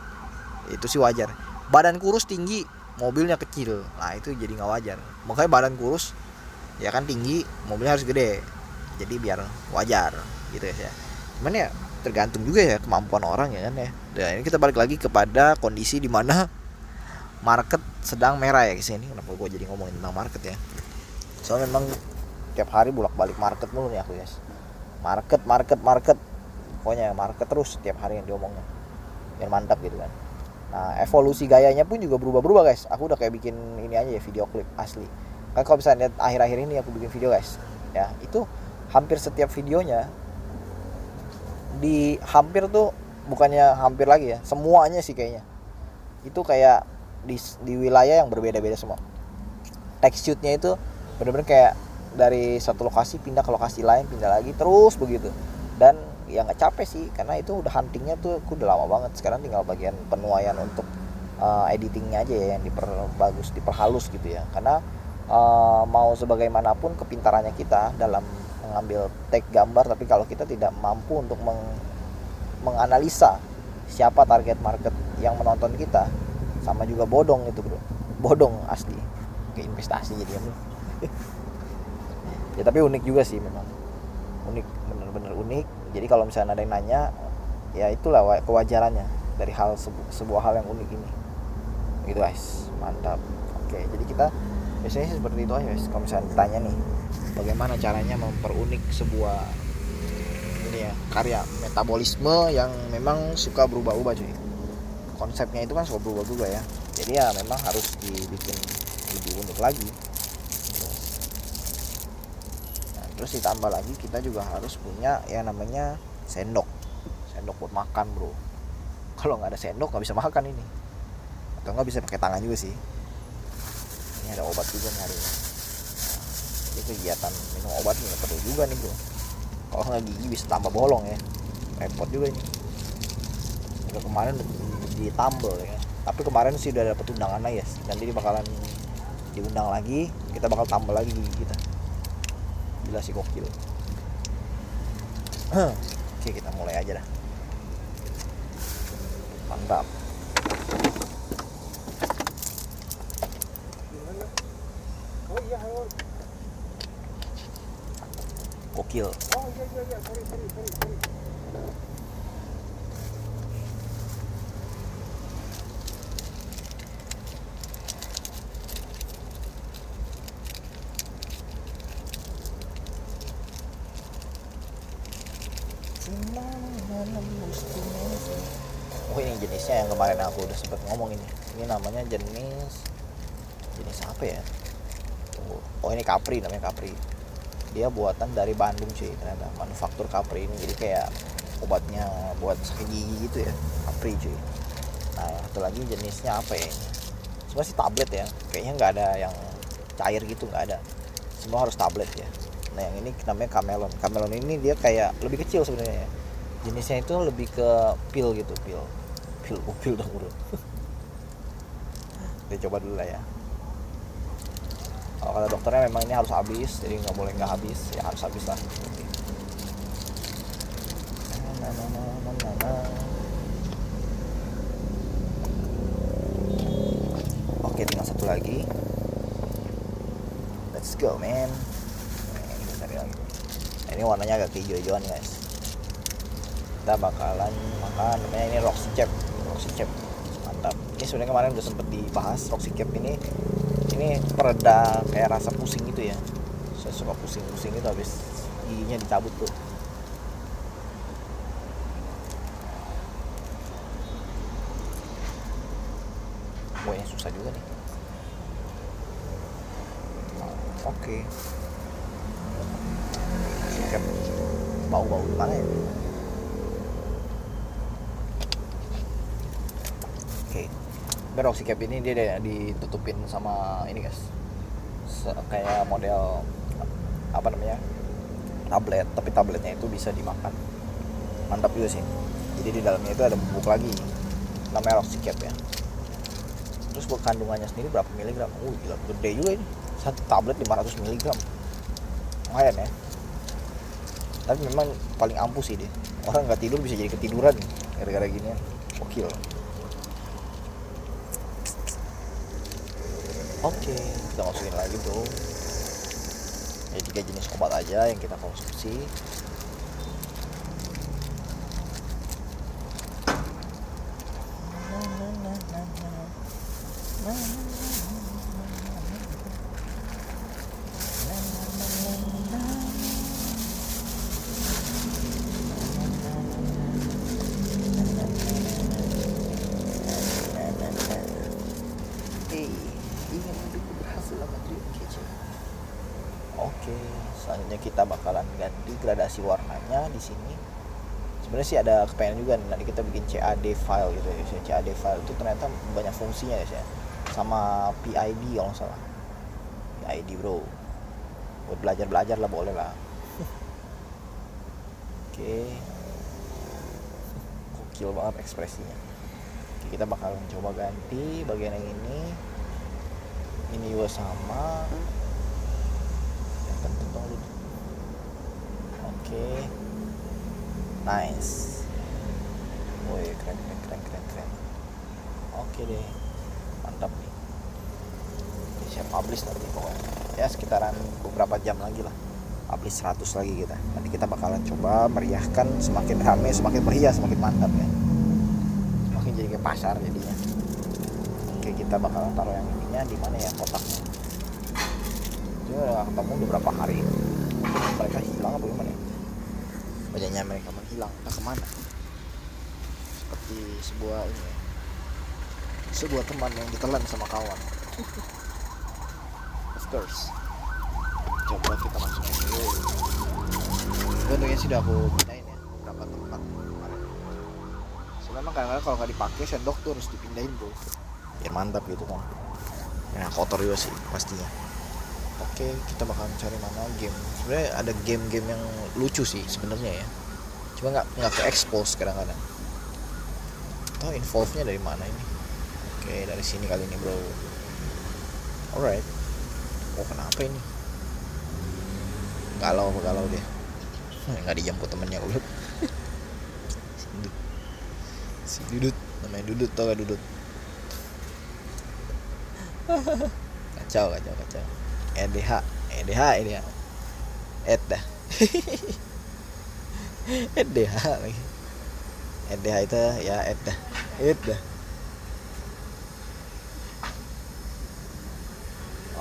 Itu sih wajar. Badan kurus tinggi, mobilnya kecil. Nah itu jadi nggak wajar. Makanya badan kurus ya kan tinggi, mobilnya harus gede. Jadi biar wajar gitu guys ya. Cuman ya tergantung juga ya kemampuan orang ya kan ya. Dan ini kita balik lagi kepada kondisi di mana market sedang merah ya guys. Ini kenapa gue jadi ngomongin tentang market ya? Soalnya memang tiap hari bolak-balik market mulu nih aku guys. Market. Pokoknya market terus tiap hari yang diomongnya. Biar mantap gitu kan. Nah, evolusi gayanya pun juga berubah-berubah guys. Aku udah kayak bikin ini aja ya, video klip asli. Kan kalau bisa lihat akhir-akhir ini aku bikin video guys. Ya, itu hampir setiap videonya hampir tuh, bukannya hampir lagi ya, semuanya sih kayaknya itu kayak di wilayah yang berbeda-beda semua. text shootnya itu bener-bener kayak dari satu lokasi pindah ke lokasi lain, pindah lagi terus begitu. Dan ya nggak capek sih, karena itu udah huntingnya tuh aku udah lama banget. Sekarang tinggal bagian penuaian untuk editingnya aja ya, yang diperbagus, diperhalus gitu ya. Karena mau sebagaimanapun kepintarannya kita dalam mengambil take gambar, tapi kalau kita tidak mampu untuk menganalisa siapa target market yang menonton kita, sama juga bodong itu bro, bodong asli, ke investasi jadi bro. Ya tapi unik juga sih, memang unik, bener-bener unik. Jadi kalau misalnya ada yang nanya, ya itulah kewajarannya dari sebuah hal yang unik ini gitu guys. Mantap. Oke, jadi kita biasanya sih seperti itu aja guys. Kalau misalnya ditanya nih, bagaimana caranya memperunik sebuah ini ya, karya metabolisme yang memang suka berubah-ubah cuy. Konsepnya itu kan suka berubah-ubah ya, jadi ya memang harus dibikin lebih unik lagi. Terus ditambah lagi kita juga harus punya yang namanya sendok buat makan bro. Kalau nggak ada sendok nggak bisa makan ini, atau nggak bisa pakai tangan juga sih. Ini ada obat juga nih hari ini. Jadi kegiatan minum obat ini perlu juga nih bro. Kalau nggak gigi bisa tambah bolong ya, repot juga ini. Udah kemarin ditambel ya, tapi kemarin sih udah dapet undangan ya. Nanti bakalan diundang lagi, kita bakal tambah lagi gigi kita. Gila sih, gokil. Oke, kita mulai aja dah. Mantap. Gokil. Sorry. Oh ini jenisnya yang kemarin aku udah sempet ngomong ini. Ini namanya jenis apa ya? Tunggu. Oh ini Capri, namanya Capri. Dia buatan dari Bandung cuy, ternyata manufaktur Capri ini. Jadi kayak obatnya buat sakit gigi gitu ya, Capri cuy. Nah yang satu lagi jenisnya apa ya ini? Semua sih tablet ya. Kayaknya nggak ada yang cair gitu, nggak ada. Semua harus tablet ya. Nah yang ini namanya Camelon. Camelon ini dia kayak lebih kecil sebenarnya. Jenisnya itu lebih ke pil gitu, pil dong bro. Kita coba dulu lah ya. Kalau kata dokternya memang ini harus habis, jadi nggak boleh nggak habis, ya harus habis lah. Oke, tinggal satu lagi. Let's go man. Ini cari lagi. Ini warnanya agak hijau-hijauan guys. Kita bakalan makan namanya ini Roxy Cap. Mantap. Ini sebenarnya kemarin udah sempet dibahas. Roxy Cap ini pereda kayak rasa pusing gitu ya. Saya suka pusing-pusing itu habis giginya dicabut tuh. Wah ini susah juga nih. Oke. Roxy Cap. Bau-bau gimana ya? Roxy Cap ini dia ditutupin sama ini guys, kayak model apa namanya, tablet, tapi tabletnya itu bisa dimakan. Mantap juga sih. Jadi di dalamnya itu ada bubuk lagi, namanya Roxy Cap ya. Terus buat kandungannya sendiri berapa miligram? Gila gede juga ini, satu tablet 500 miligram, lumayan ya. Tapi memang paling ampuh sih dia. Orang nggak tidur bisa jadi ketiduran gara-gara ginian. Gokil. Oke, kita masukin lagi bro. Ya 3 jenis obat aja yang kita konsumsi. Oke, selanjutnya kita bakalan ganti gradasi warnanya di sini. Sebenarnya sih ada kepengen juga nih, nanti kita bikin CAD file gitu ya. CAD file itu ternyata banyak fungsinya ya, sama PID kalau nggak salah. ID bro, buat belajar lah boleh lah. Oke, gokil banget ekspresinya. Oke, kita bakalan coba ganti bagian yang ini juga sama. Yang penting dong lu. Oke, nice. Woi, keren. Oke deh, mantap nih. Siap publish nanti pokoknya. Ya sekitaran beberapa jam lagi lah. Publish 100 lagi kita. Nanti kita bakalan coba meriahkan, semakin rame, semakin meriah, semakin mantap ya. Semakin jadi kayak pasar jadinya. Oke, kita bakalan taruh yang ininya di mana ya kotaknya. Dia udah ketemu beberapa hari. Mungkin mereka hilang apa gimana ya? Banyaknya mereka menghilang, entah kemana. Seperti sebuah teman yang ditelan sama kawan. Of course. Coba kita masukin dulu. Untungnya sih udah aku pindahin ya beberapa tempat kemarin. So memang kadang-kadang kalau nggak dipakai sendok tuh harus dipindahin bro. Biar mantap gitu kan. Nah kotor juga sih pastinya. Oke, kita bakalan cari mana game. Sebenarnya ada game-game yang lucu sih sebenarnya ya. Cuma nggak ke expose kadang-kadang. Tahu involve-nya dari mana ini? Oke, dari sini kali ini bro. Alright. Oh kenapa ini? Galau dia. Nggak dijemput temennya gue. Si Dudut, namanya Dudut, tau gak Dudut? Kacau. EDH. Eddah. EDH lagi. EDH itu ya Eddah.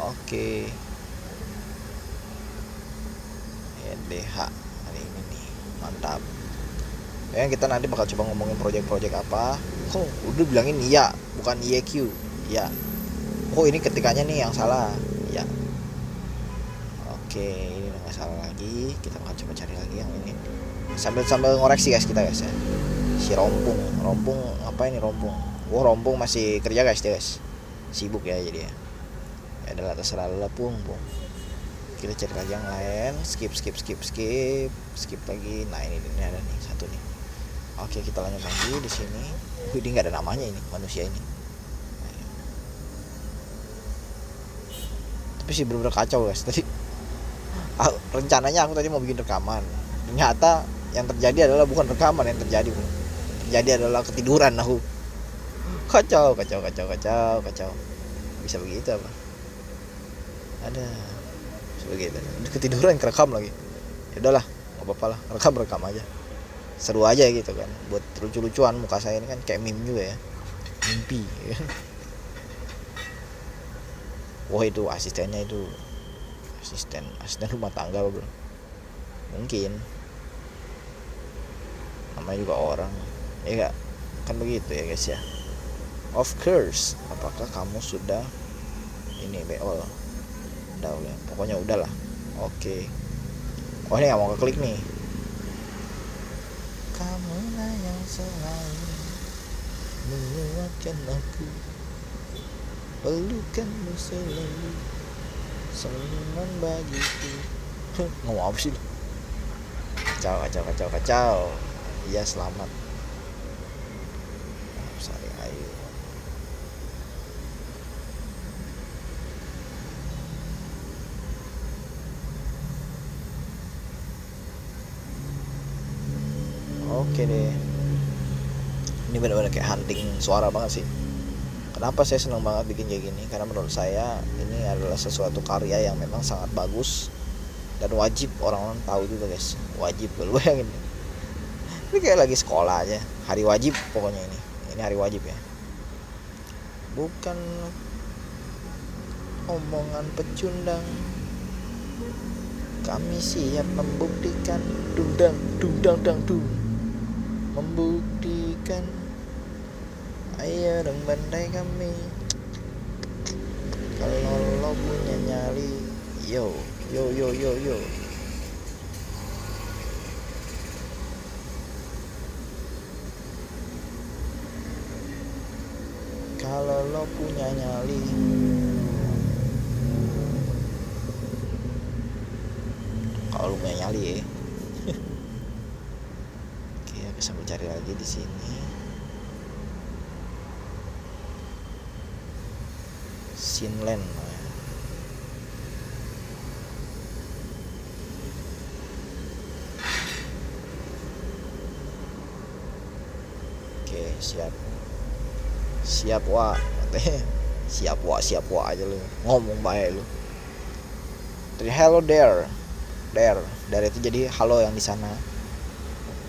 Oke. EDH hari ini nih, mantap. Ya kita nanti bakal coba ngomongin project apa. Kok udah bilangin iya, bukan IEQ. Ya. Oh ini ketikanya nih yang salah. Ya. Oke, ini udah nggak salah lagi. Kita bakal coba cari lagi yang ini. Sambil ngoreksi guys kita guys ya. Si Rompung apa ini Rompung? Oh Rompung masih kerja guys dia guys. Sibuk ya jadi ya. Ya adalah terserah lu lah Pung. Kita cari lagi yang lain. Skip lagi. Nah ini ada nih satu nih. Oke kita lanjut lagi di sini. Ini nggak ada namanya ini manusia ini. Tapi sih bener-bener kacau guys tadi. Rencananya aku tadi mau bikin rekaman. Ternyata yang terjadi adalah bukan rekaman yang terjadi bro. Terjadi adalah ketiduran aku. Kacau. Bisa begitu apa? Ada begitu. Ketiduran kerekam lagi. Ya udahlah, enggak apa-apa lah. Rekam aja. Seru aja gitu kan. Buat lucu-lucuan muka saya ini kan kayak meme juga ya. Mimpi ya kan. Wah itu asistennya itu asisten rumah tangga bro. Mungkin namanya juga orang ya gak? Kan begitu ya guys ya. Of course. Apakah kamu sudah ini BO? Udah pokoknya udahlah. Oke. Oh ini gak mau keklik nih. Kamu lah yang selalu menguatkan aku, pelukanmu selalu senyuman bagiku. Ngomong apa sih? Kacau. Iya selamat. Sari Ayu. Oke deh. Ini benar-benar kayak hunting suara banget sih. Kenapa saya senang banget bikin kayak gini? Karena menurut saya ini adalah sesuatu karya yang memang sangat bagus dan wajib orang-orang tahu juga guys. Wajib, lu bayangin. Ini kayak lagi sekolah aja. Hari wajib pokoknya ini. Ini hari wajib ya. Bukan omongan pecundang. Kami siap membuktikan dung membuktikan. Ayo dong bandai kami. Kalau lo punya nyali, yo. Kalau lo punya nyali, cari lagi di sini. Sinland. Oke, siap wah. Siap wah aja lu, ngomong baik lu. Jadi hello there itu jadi halo yang di sana.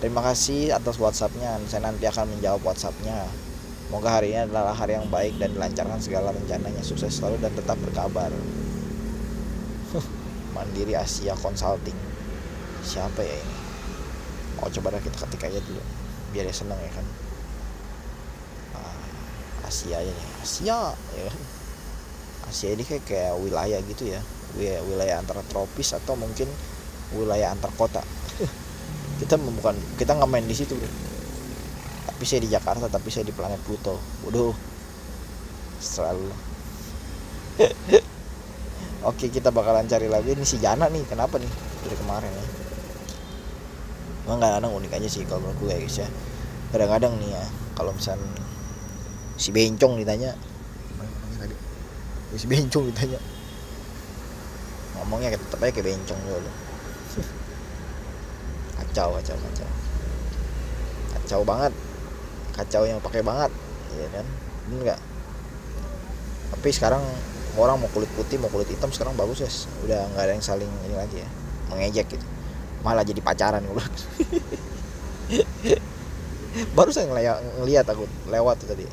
Terima kasih atas WhatsAppnya, saya nanti akan menjawab WhatsAppnya. Semoga hari ini adalah hari yang baik dan dilancarkan segala rencananya, sukses selalu dan tetap berkabar. Mandiri Asia Consulting. Siapa ya ini? Oh, coba kita ketik aja dulu biar dia seneng ya kan. Asia aja nih, Asia ya. Asia ini kayak wilayah gitu ya, wilayah antara tropis atau mungkin wilayah antar kota. kita nggak main di situ bro. Tapi saya di Jakarta, tapi saya di planet Pluto. Waduh, selalu. Oke, kita bakalan cari lagi ini si Jana nih. Kenapa nih dari kemarin ya? Emang kadang unik aja sih kalau menurut gue guys ya. Kadang-kadang nih ya, kalau misalnya si Bencong ditanya, tadi si Bencong ditanya, ngomongnya tetap aja kayak Bencong dulu. Kacau banget, kacau yang pakai banget, ya kan, bener nggak? Tapi sekarang orang mau kulit putih mau kulit hitam sekarang bagus ya, udah nggak ada yang saling ini lagi ya, mengejek gitu, malah jadi pacaran gue. Baru saya ngeliat aku lewat tuh tadi.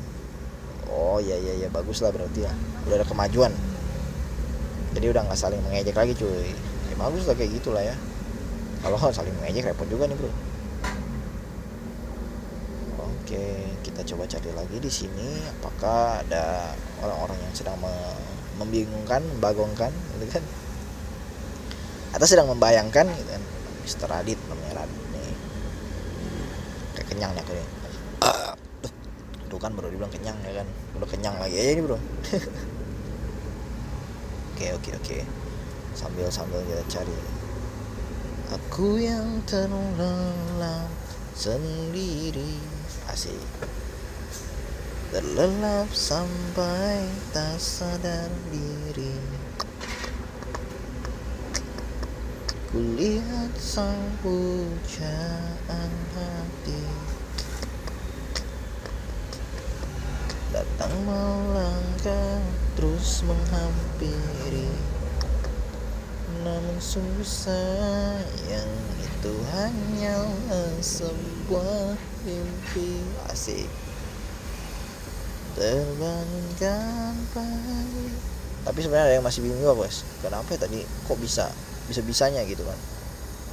Oh iya bagus lah berarti ya, udah ada kemajuan. Jadi udah nggak saling mengejek lagi cuy. Ya bagus lah kayak gitulah ya. Kalau saling mengejek repot juga nih bro. Oke, kita coba cari lagi di sini. Apakah ada orang-orang yang sedang membingungkan, membagongkan, gitu kan? Atau sedang membayangkan, gitu kan? Mr. Radit namanya Radit nih. Kayak kenyang nih aku nih. Tuh kan baru dibilang kenyang ya kan, udah kenyang lagi aja nih bro. Oke. Sambil kita cari. Aku yang terlelap sendiri, asik. Terlelap sampai tak sadar diri. Kulihat sang pujaan hati datang melangkah terus menghampiri, namun sungguh sayang itu hanyalah sebuah mimpi, asik. Terbangunkan pagi. Tapi sebenarnya ada yang masih bingung juga guys, kenapa ya tadi kok bisa-bisanya gitu kan,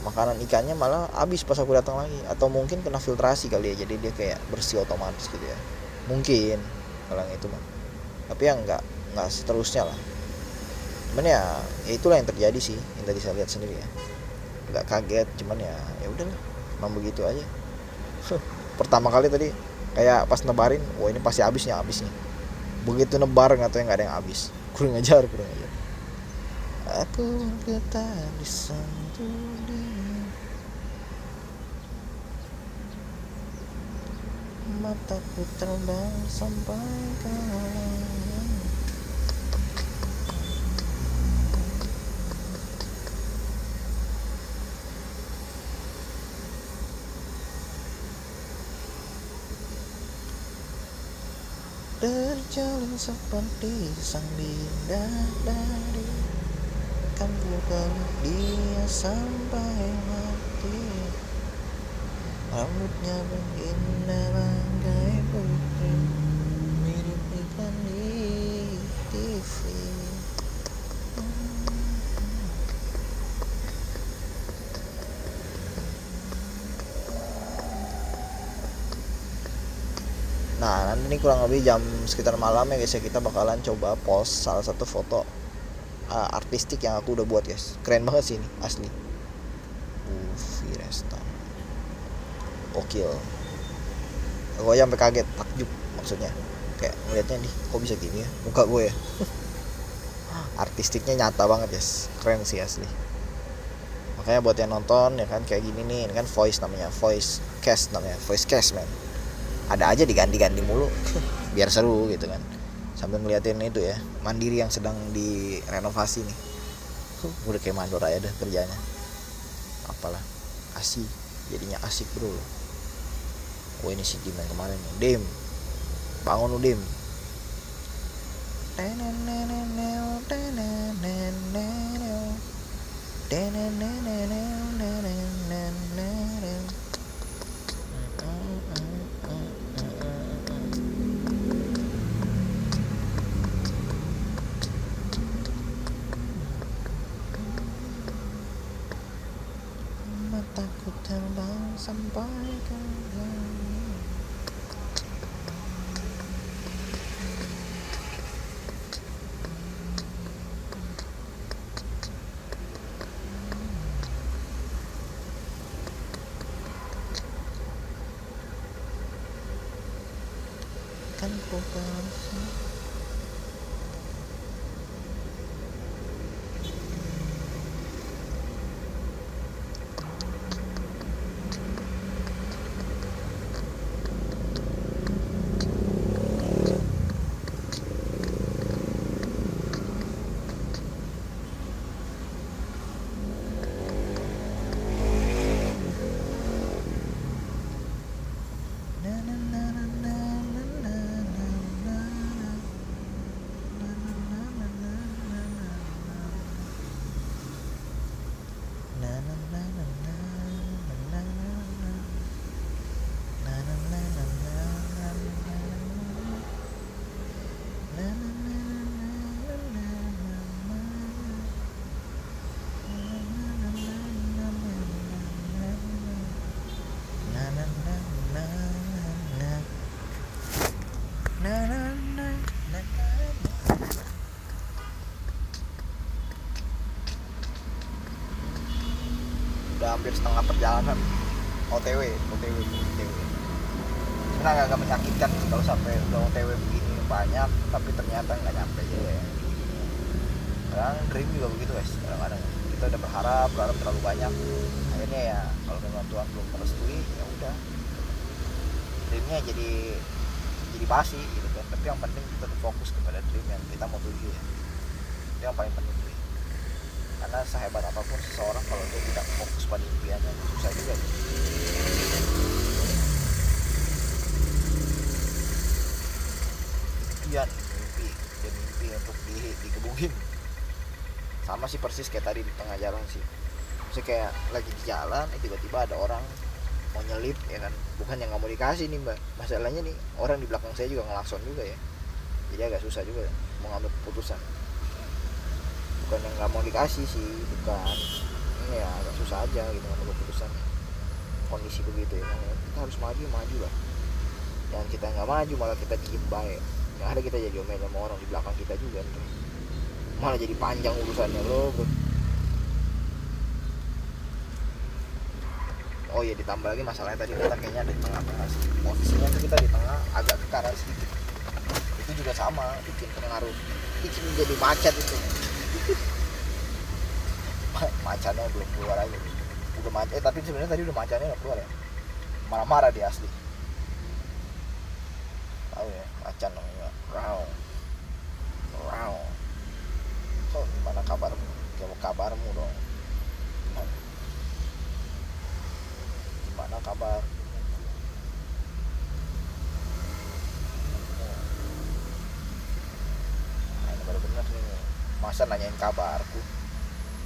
makanan ikannya malah habis pas aku datang lagi. Atau mungkin kena filtrasi kali ya, jadi dia kayak bersih otomatis gitu ya, mungkin kalau yang itu mah. Tapi ya nggak seterusnya lah. Cuman ya itulah yang terjadi sih, yang tadi saya lihat sendiri ya. Nggak kaget, cuman ya udahlah, memang begitu aja. Pertama kali tadi kayak pas nebarin, wah ini pasti habisnya. Begitu nebar nggak tahu yang nggak ada yang habis. Kurang ajar. Aku bergetar di sentuh dia, mataku terbang sampai ke langit. Terjalin seperti sang bidadari, kan ku peluk dia sampai mati. Rambutnya berginda bagai putri, mirip iklan di TV. Nah nanti nih kurang lebih jam sekitar malam ya guys ya, kita bakalan coba post salah satu foto artistik yang aku udah buat guys. Keren banget sih ini asli. Viresta Okil. Aku aja sampai kaget, takjub maksudnya. Kayak ngeliatnya nih, kok bisa gini ya muka gue ya. Artistiknya nyata banget guys, keren sih asli. Makanya buat yang nonton ya kan kayak gini nih, ini kan voice namanya, voice cast namanya, voice cast men. Ada aja diganti-ganti mulu biar seru gitu kan. Sambil ngeliatin itu ya, Mandiri yang sedang direnovasi nih. Udah kayak mandor aja dah kerjanya. Apalah, asik, jadinya asik bro. Oh ini si Dim yang kemarin nih, Dim, bangun lu Dim. Mataku terbang sampai ke langit. Kan ku berasa udah hampir setengah perjalanan OTW. Sebenarnya agak menyakitkan sih kalau sampai udah OTW begini banyak tapi ternyata nggak nyampe juga ya. Kadang dream juga begitu guys, kadang-kadang kita udah berharap terlalu banyak, akhirnya ya kalau memang Tuhan belum merestui ya udah dreamnya jadi basi gitu kan. Tapi yang penting kita fokus kepada dream yang kita mau tuju ya, itu yang paling penting. Karena sehebat apapun seseorang kalau dia tidak fokus pada impiannya susah juga ya. Impian, mimpi untuk dikebukin. Sama sih persis kayak tadi di tengah jalan sih. Maksudnya kayak lagi di jalan, tiba-tiba ada orang mau nyelip ya kan, bukan yang nggak mau dikasih nih mbak. Masalahnya nih orang di belakang saya juga ngelakson juga ya, jadi agak susah juga mau ngambil keputusan. Bukan yang nggak mau dikasih sih, bukan, ini ya agak susah aja gitu ngambil keputusan. Kondisi begitu ya kan, kita harus maju lah. Jangan kita nggak maju malah kita diem baik. Yang ada kita jadi omelin sama orang di belakang kita juga nih. Malah jadi panjang urusannya loh. Oh iya, ditambah lagi masalahnya tadi kita kayaknya ada di tengah-tengah sih. Posisinya tuh kita di tengah agak ke kanan sedikit. Itu juga sama bikin pengaruh, bikin jadi macet itu. Macannya belum keluar aja. Udah macet, tapi sebenarnya tadi udah macannya udah keluar ya. Marah-marah dia asli. Tahu ya, macan namanya. Rau. So, gimana kabarmu? Jawab kabarmu dong. Gimana kabar? Nah, ini baru bener nih. Masa nanyain kabarku?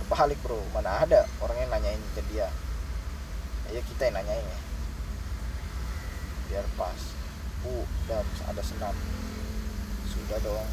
Kebalik bro, mana ada orang yang nanyain ke dia. Ya kita yang nanyain ya. Biar pas. Udah ada senam. Sudah dong.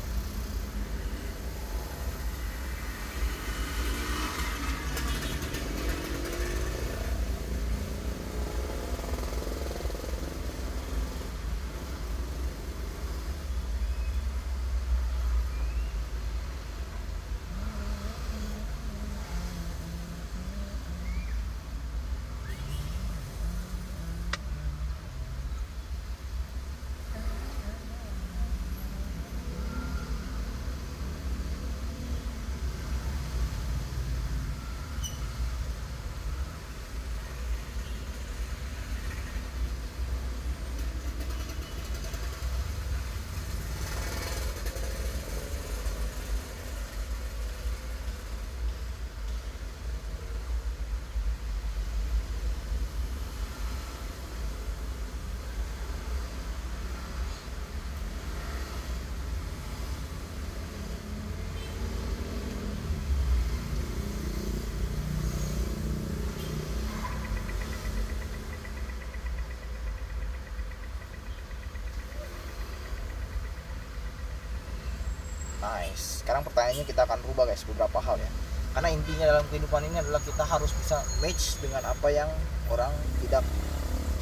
Nice. Sekarang pertanyaannya kita akan rubah guys beberapa hal ya. Karena intinya dalam kehidupan ini adalah kita harus bisa match dengan apa yang orang tidak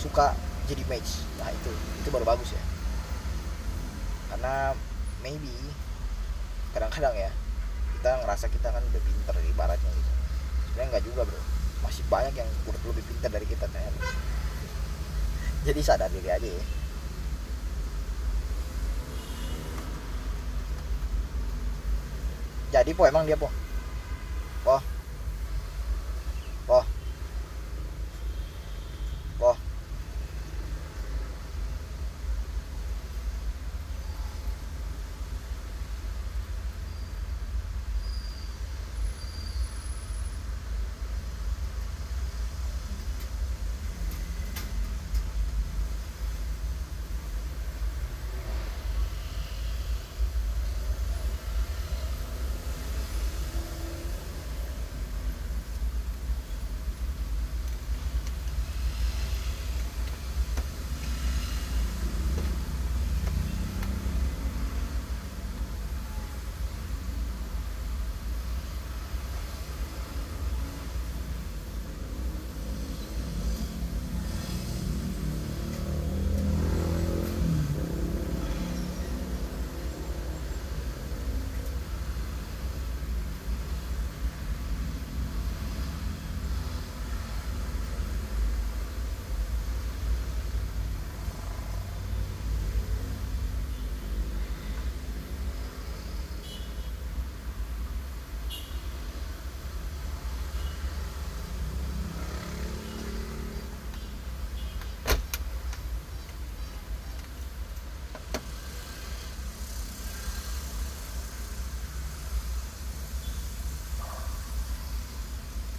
suka jadi match. Nah itu baru bagus ya. Karena maybe kadang-kadang ya kita ngerasa kita kan udah pinter ibaratnya gitu. Sebenarnya nggak juga bro. Masih banyak yang udah lebih pintar dari kita ternyata. Jadi sadar diri aja ya. Jadi po emang dia po. Po. Po. Po.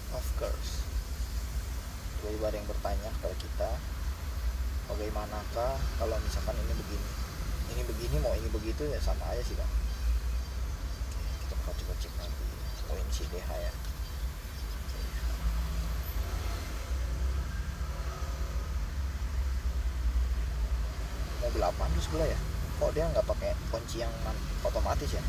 Of course. Tiba-tiba ada yang bertanya kepada kita, bagaimanakah kalau misalkan ini begini mau ini begitu ya sama aja sih bang. Kita bakal coba cek nanti poin si DH ya. Mobil apaan tuh sebelah ya? Kok dia nggak pakai kunci yang otomatis ya?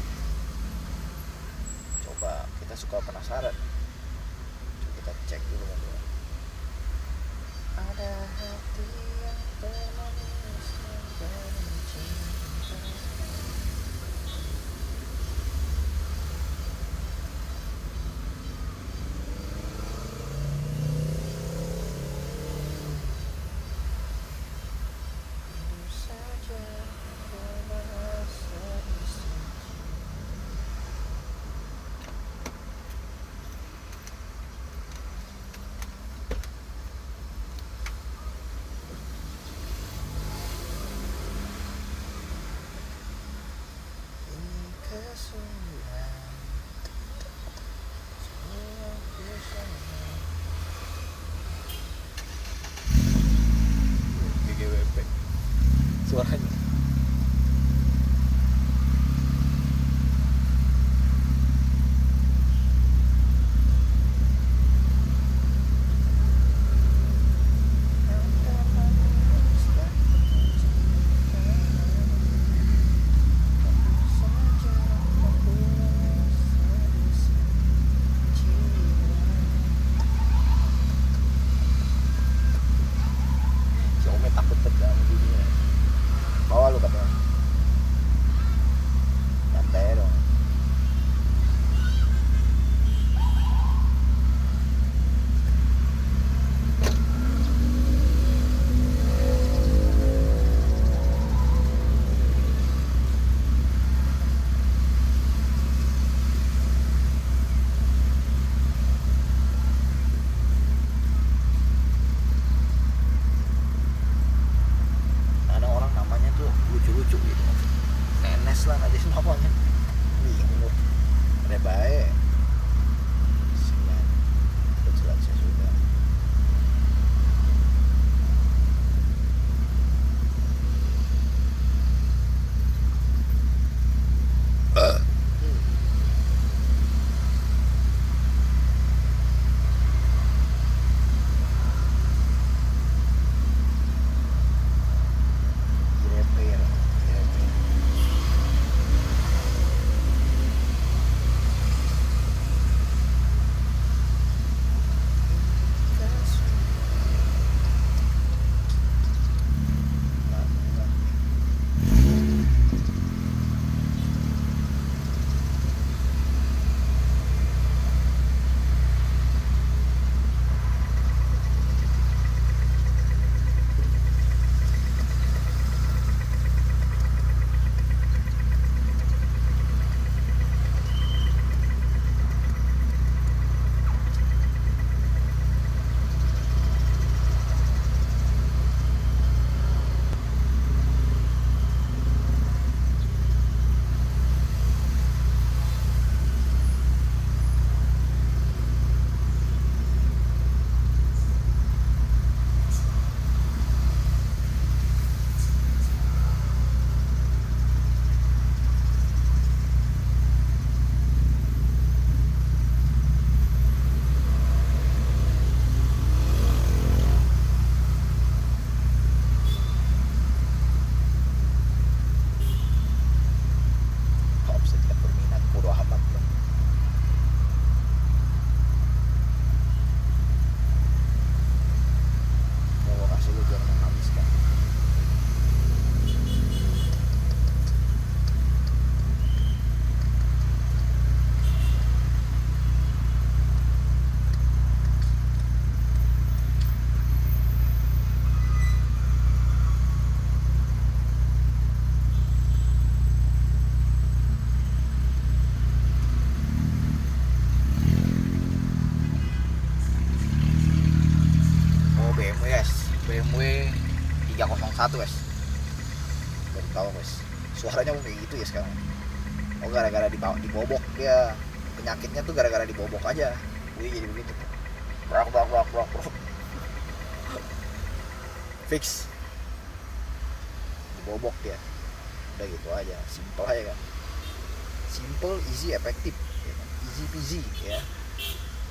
Coba kita suka penasaran. Coba kita cek dulu mobilnya. Ada hati yang bermanis dan cinta. Hidup saja berbahasa di sini. Satu guys. Baru tahu guys. Suaranya mau kayak gitu ya sekarang. Oh gara-gara dibobok dia. Penyakitnya tuh gara-gara dibobok aja. Wih jadi begitu. Brak. Fix. Dibobok dia. Udah gitu aja, simple aja kan. Simple, easy, efektif. Ya kan? Easy peasy ya.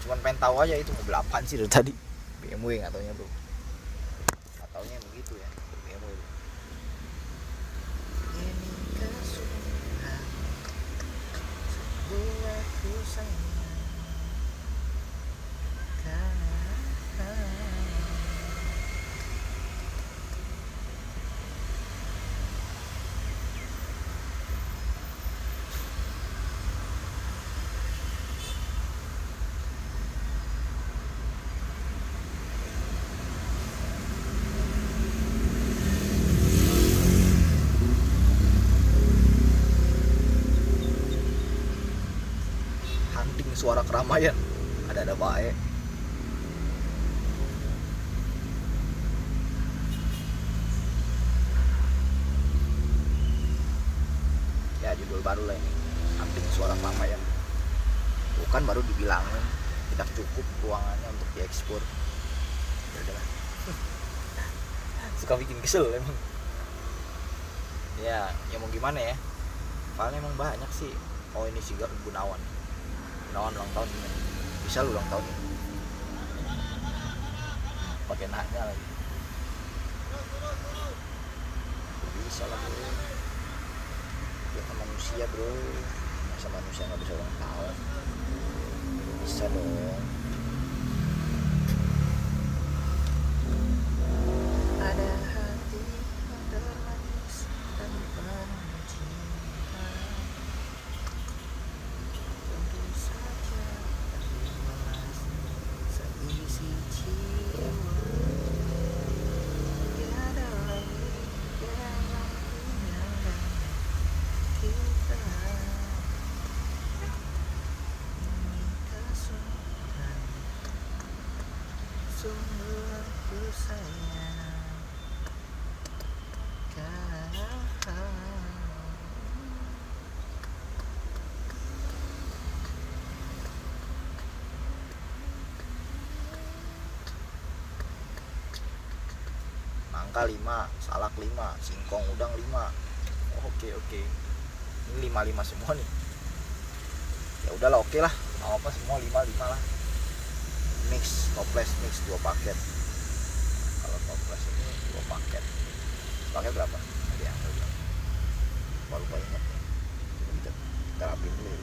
Cuman pengen tahu aja itu mobil apaan sih dari tadi. BMW nggak taunya bro. Nggak taunya begitu ya. BMW. Ini kesulitan buatku sayang. Hunting suara keramaian. Ada baik. Ya judul baru lah ini. Hunting suara keramaian. Bukan baru dibilangin tidak cukup ruangannya untuk diekspor. Ya udahlah. Suka bikin kesel emang. Ya mau gimana ya? Soalnya emang banyak sih. Oh ini sih Gunawan ulang tahun ini. Bisa lu ulang tahun ini. Pakai nanya lagi. Bisa lah bro. Dia kan manusia bro. Masa manusia nggak bisa ulang tahun? Bisa dong. Ada hati yang termanis dan penuh cinta. Tentu saja terimalah seisi jiwa. Tiada lagi yang menghilangkan kita. Sungguh aku sayang kau. Nangka 5, salak 5, singkong udang 5. Oke. Ini 5 semua nih. Ya udahlah oke lah. Mau apa semua 5 lah. Mix, toples mix 2 paket. Kalau toples ini 2 paket. Paket berapa? Tadi yang saya bilang. Lupa ingat nih. Kita rapiin dulu. 2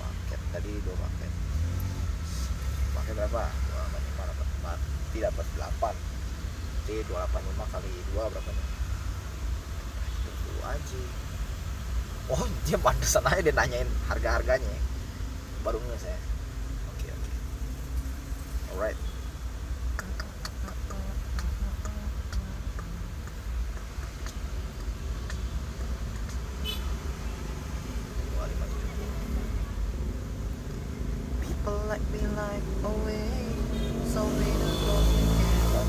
paket. Tadi 2 paket. Paket berapa? 285 dapat 4. Tidak dapat 8. Jadi 285 kali 2 berapa nih? Tunggu aja. Oh dia pantesan aja dia nanyain harga-harganya. Baru nge saya. Alright. People like me like away, so they don't go together.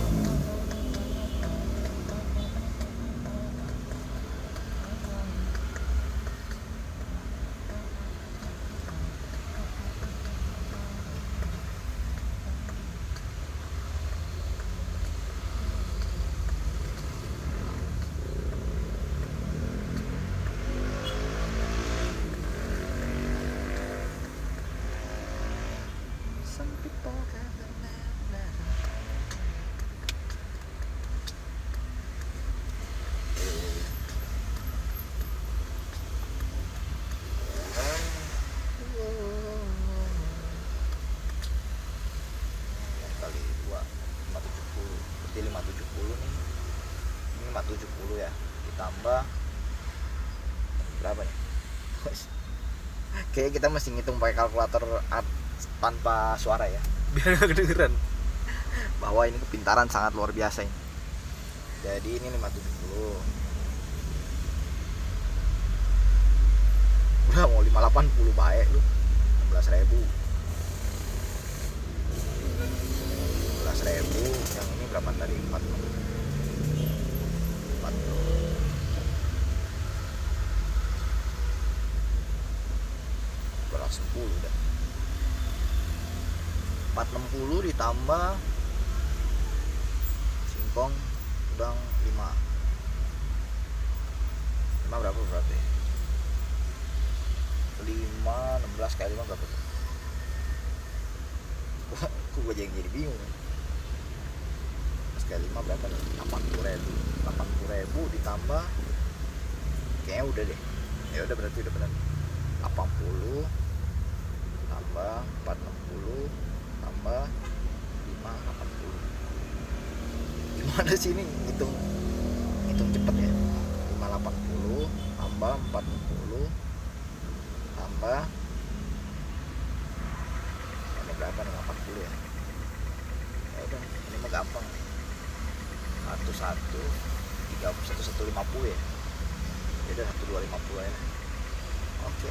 Some people have the man. Kali 2 570 berarti 570 nih. Ini 570 ya. Ditambah berapa nih? Kayaknya kita mesti ngitung pakai kalkulator tanpa suara ya biar gak kedengeran bahwa ini kepintaran sangat luar biasa ini. Jadi ini 570 udah mau 580 baik lu 16.000 yang ini berapa tadi 40 460 udah. 460 ditambah singkong udang 5 berapa berarti? 16 kali 5 berapa tuh? Gue jadi bingung. 16 kali 5 berapa nih? 80.000 ditambah kayaknya udah deh. Ya udah berarti udah benar. 80 tambah 460 tambah 5 80. Gimana sih ini hitung cepet ya? 580 tambah 40 tambah ini berapa nih? 80 ya? Ya udah, ini mah gampang nih. 150 ya. Ya udah 1250 ya. Oke.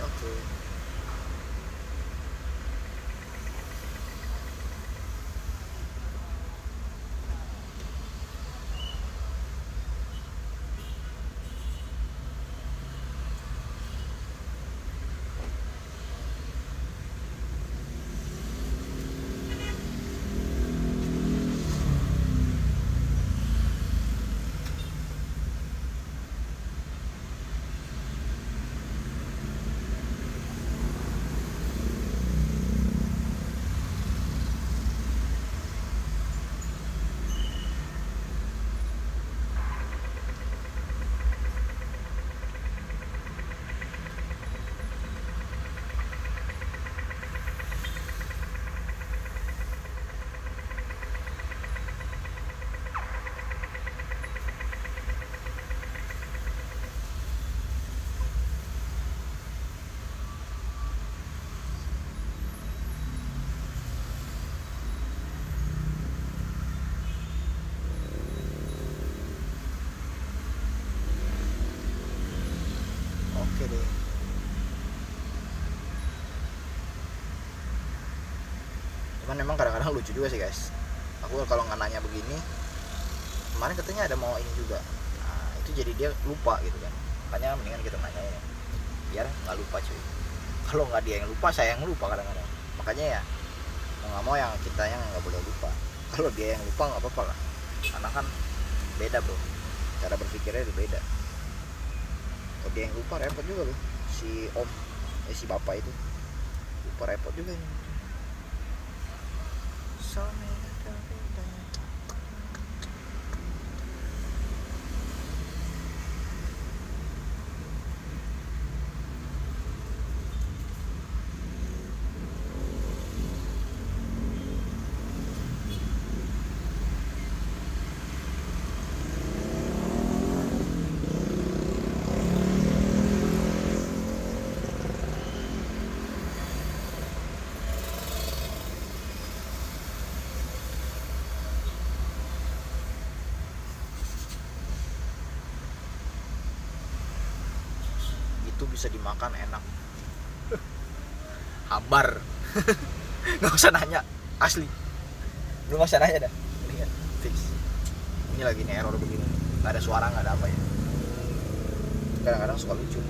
Oke deh. Cuman memang kadang-kadang lucu juga sih guys. Aku kalau nggak nanya begini, kemarin katanya ada mau ini juga. Nah itu jadi dia lupa gitu kan. Makanya mendingan kita nanya ya, biar nggak lupa cuy. Kalau nggak dia yang lupa, saya yang lupa kadang-kadang. Makanya ya mau nggak mau yang kita yang nggak boleh lupa. Kalau dia yang lupa nggak apa-apa lah. Karena kan beda bro, cara berpikirnya itu beda. Kalau dia yang lupa repot juga loh. Si bapak itu lupa repot juga ini. Itu bisa dimakan enak. Hambar. Nggak usah nanya, asli. Lu nggak usah nanya dah. Lihat, fix. Ini lagi nih error begini. Nggak ada suara, nggak ada apa ya. Kadang-kadang suka lucu.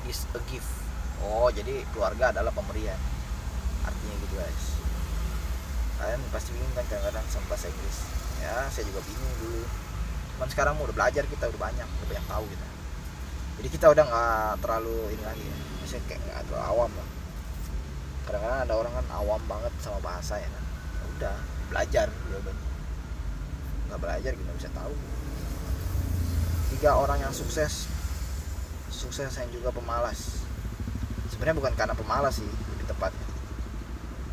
Is a gift. Oh, jadi keluarga adalah pemberian. Artinya gitu guys. Kalian pasti bingung kan kadang-kadang sama bahasa Inggris. Ya, saya juga bingung dulu. Cuman sekarang udah belajar, kita udah banyak tahu kita. Jadi kita udah nggak terlalu ini lagi ya. Maksudnya kayak nggak terlalu awam lah. Kadang-kadang ada orang kan awam banget sama bahasa ya kan. Ya udah, belajar ya kan. Nggak belajar kita bisa tahu. 3 orang yang sukses yang juga pemalas. Sebenarnya bukan karena pemalas sih, lebih tepatnya.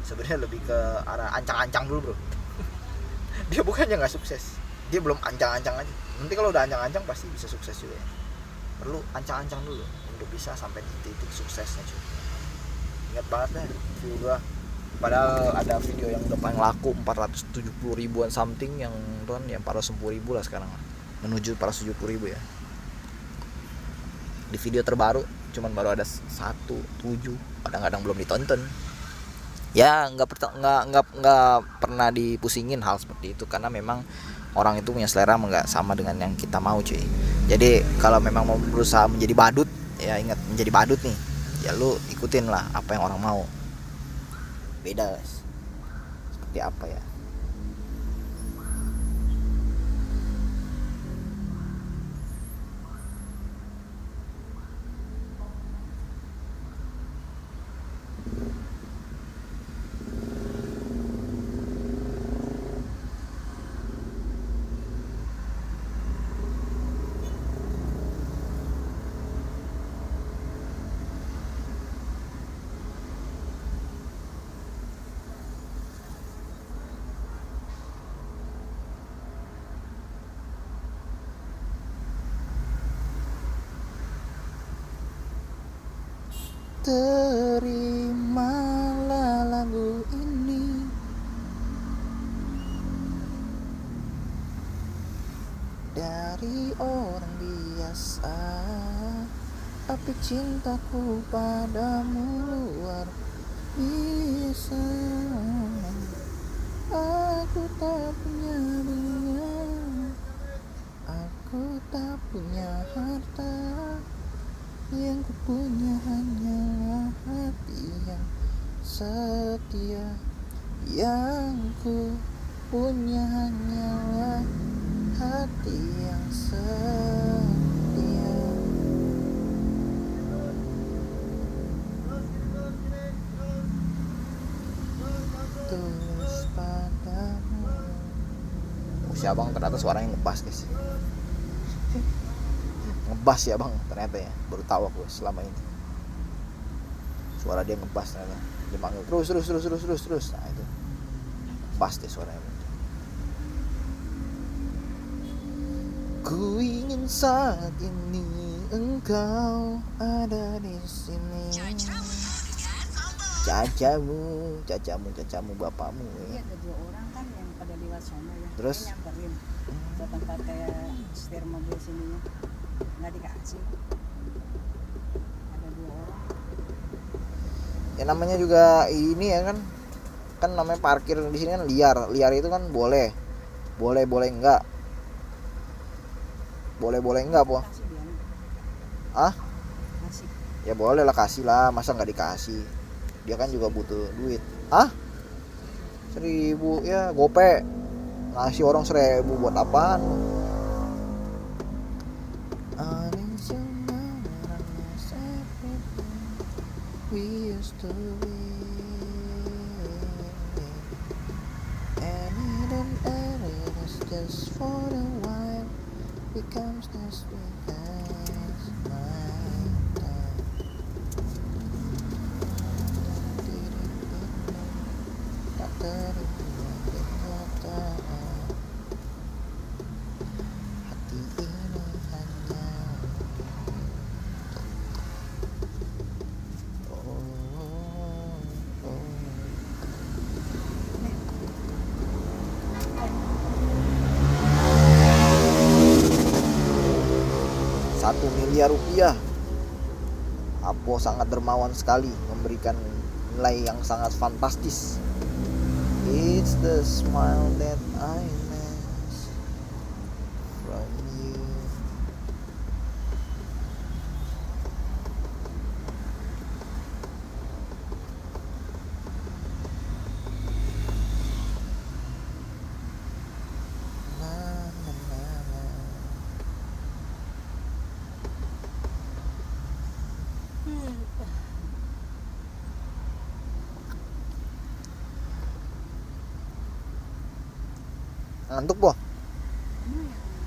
Sebenarnya lebih ke arah ancang-ancang dulu bro. Dia bukannya nggak sukses, dia belum ancang-ancang aja. Nanti kalau udah ancang-ancang pasti bisa sukses juga ya. Perlu ancang-ancang dulu untuk bisa sampai di titik suksesnya cuy. Ingat banget deh video gua. Padahal ada video yang udah paling laku 470 ribuan something, yang tuan yang 410 ribu lah sekarang lah. menuju 470.000 ya. Di video terbaru cuman baru ada 1.7, kadang-kadang belum ditonton. Ya nggak pernah dipusingin hal seperti itu, karena memang orang itu punya selera nggak sama dengan yang kita mau cuy. Jadi kalau memang mau berusaha menjadi badut, ya ingat menjadi badut nih, ya lu ikutin lah apa yang orang mau. Beda guys. Seperti apa ya? Terimalah lagu ini dari orang biasa, tapi cintaku padamu luar biasa. Aku tak punya dunia, aku tak punya harta, yang ku punya hanyalah hati yang setia. Yang ku punya hanyalah hati yang setia. Tulus padamu. Si abang ternyata suaranya ngebas guys. Ngebas ya bang, ternyata ya, baru tahu aku selama ini suara dia ngebas ternyata. Dia manggil terus. Nah itu pas deh suaranya. Ku ingin saat ini engkau ada di sini. Cacamu bapakmu Iya, ya. ada 2 orang kan yang pada lewat sono ya. Terus? Dia nyamperin ke tempat kayak setir mobil sininya. Nggak dikasih. Ada 2 orang. Ya namanya juga ini ya kan namanya parkir di sini kan liar itu kan boleh enggak po. Kasih dia nih. Ah Kasih. ya boleh lah, kasih lah, masa nggak dikasih, dia kan juga butuh duit. 1.000 ya gope, ngasih orang 1.000 buat apaan? We used to be, and it is just for a while, becomes the sweet as night time. Tak terima kenyataan, hati ini hanya Rp1 miliar. Apo sangat dermawan sekali, memberikan nilai yang sangat fantastis. It's the smile that I miss from you. Na, na, na, na. Ngantuk po?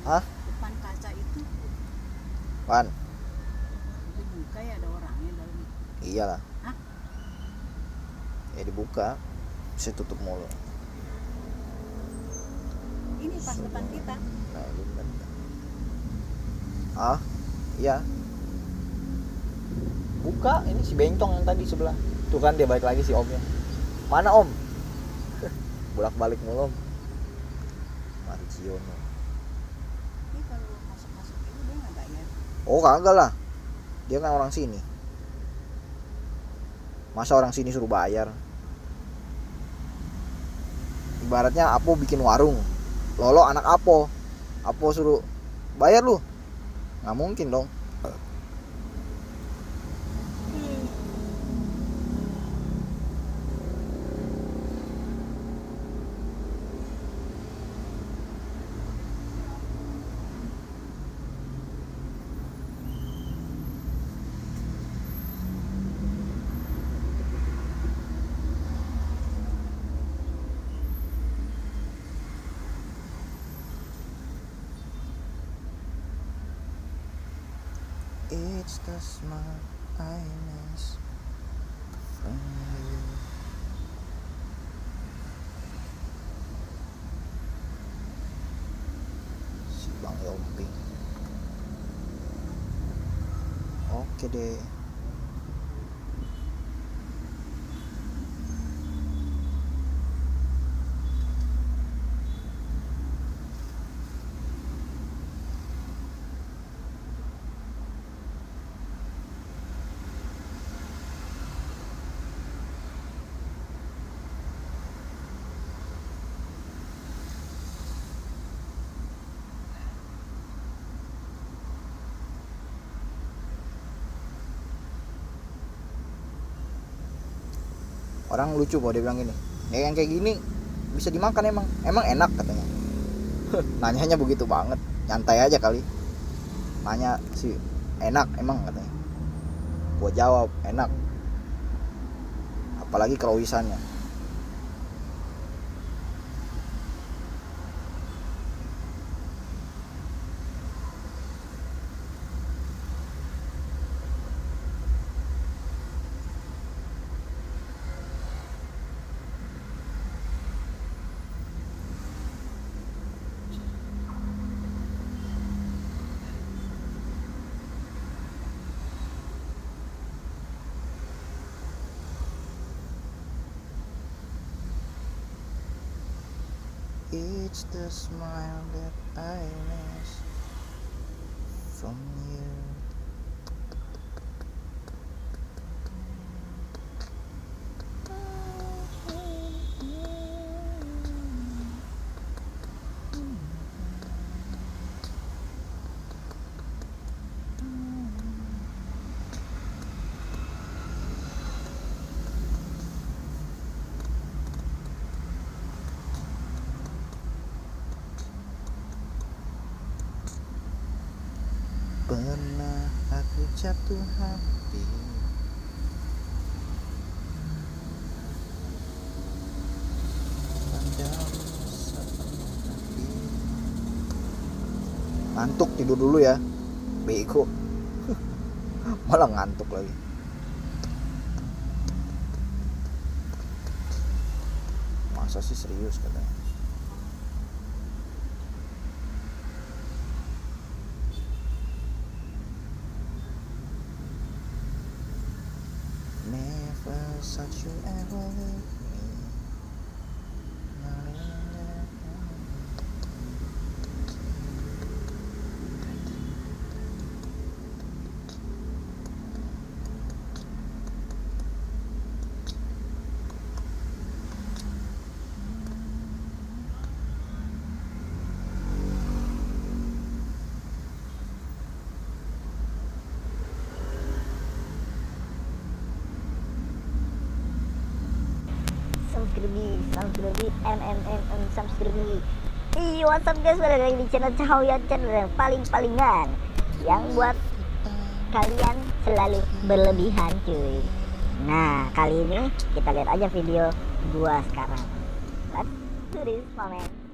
Hah? Depan kaca itu Pan? dibuka ya, ada orangnya dalam. Iyalah. Hah? Ya dibuka, bisa tutup mulu. Ini pas depan kita. Nah, bener. Iya. Buka, ini si bencong yang tadi sebelah. Tuh kan dia balik lagi si omnya. Mana om? Bolak-balik mulu om. Marciono. Ini kalau Oh kagak lah, dia kan orang sini. Masa orang sini suruh bayar? Ibaratnya Apo bikin warung, Lolo anak Apo suruh bayar lu, nggak mungkin dong. It's the smile I miss from you. Si Bang Yomping. Oke deh. Orang lucu kok dia bilang gini, ya yang kayak gini bisa dimakan emang enak katanya. Nanyanya begitu banget, nyantai aja kali. Nanya sih enak emang katanya. Gua jawab enak. Apalagi kerowisannya. It's the smile that I miss from you. Pernah aku jatuh hati padamu sepenuh hati. Ngantuk, tidur dulu ya, bego. Malah ngantuk lagi. Masa sih serius katanya. Never such you ever leave me. Subscribe. What's up guys, balik lagi di channel Cahaya Channel yang paling-palingan, yang buat kalian selalu berlebihan cuy. Nah kali ini kita lihat aja video gua sekarang. Let's do this moment.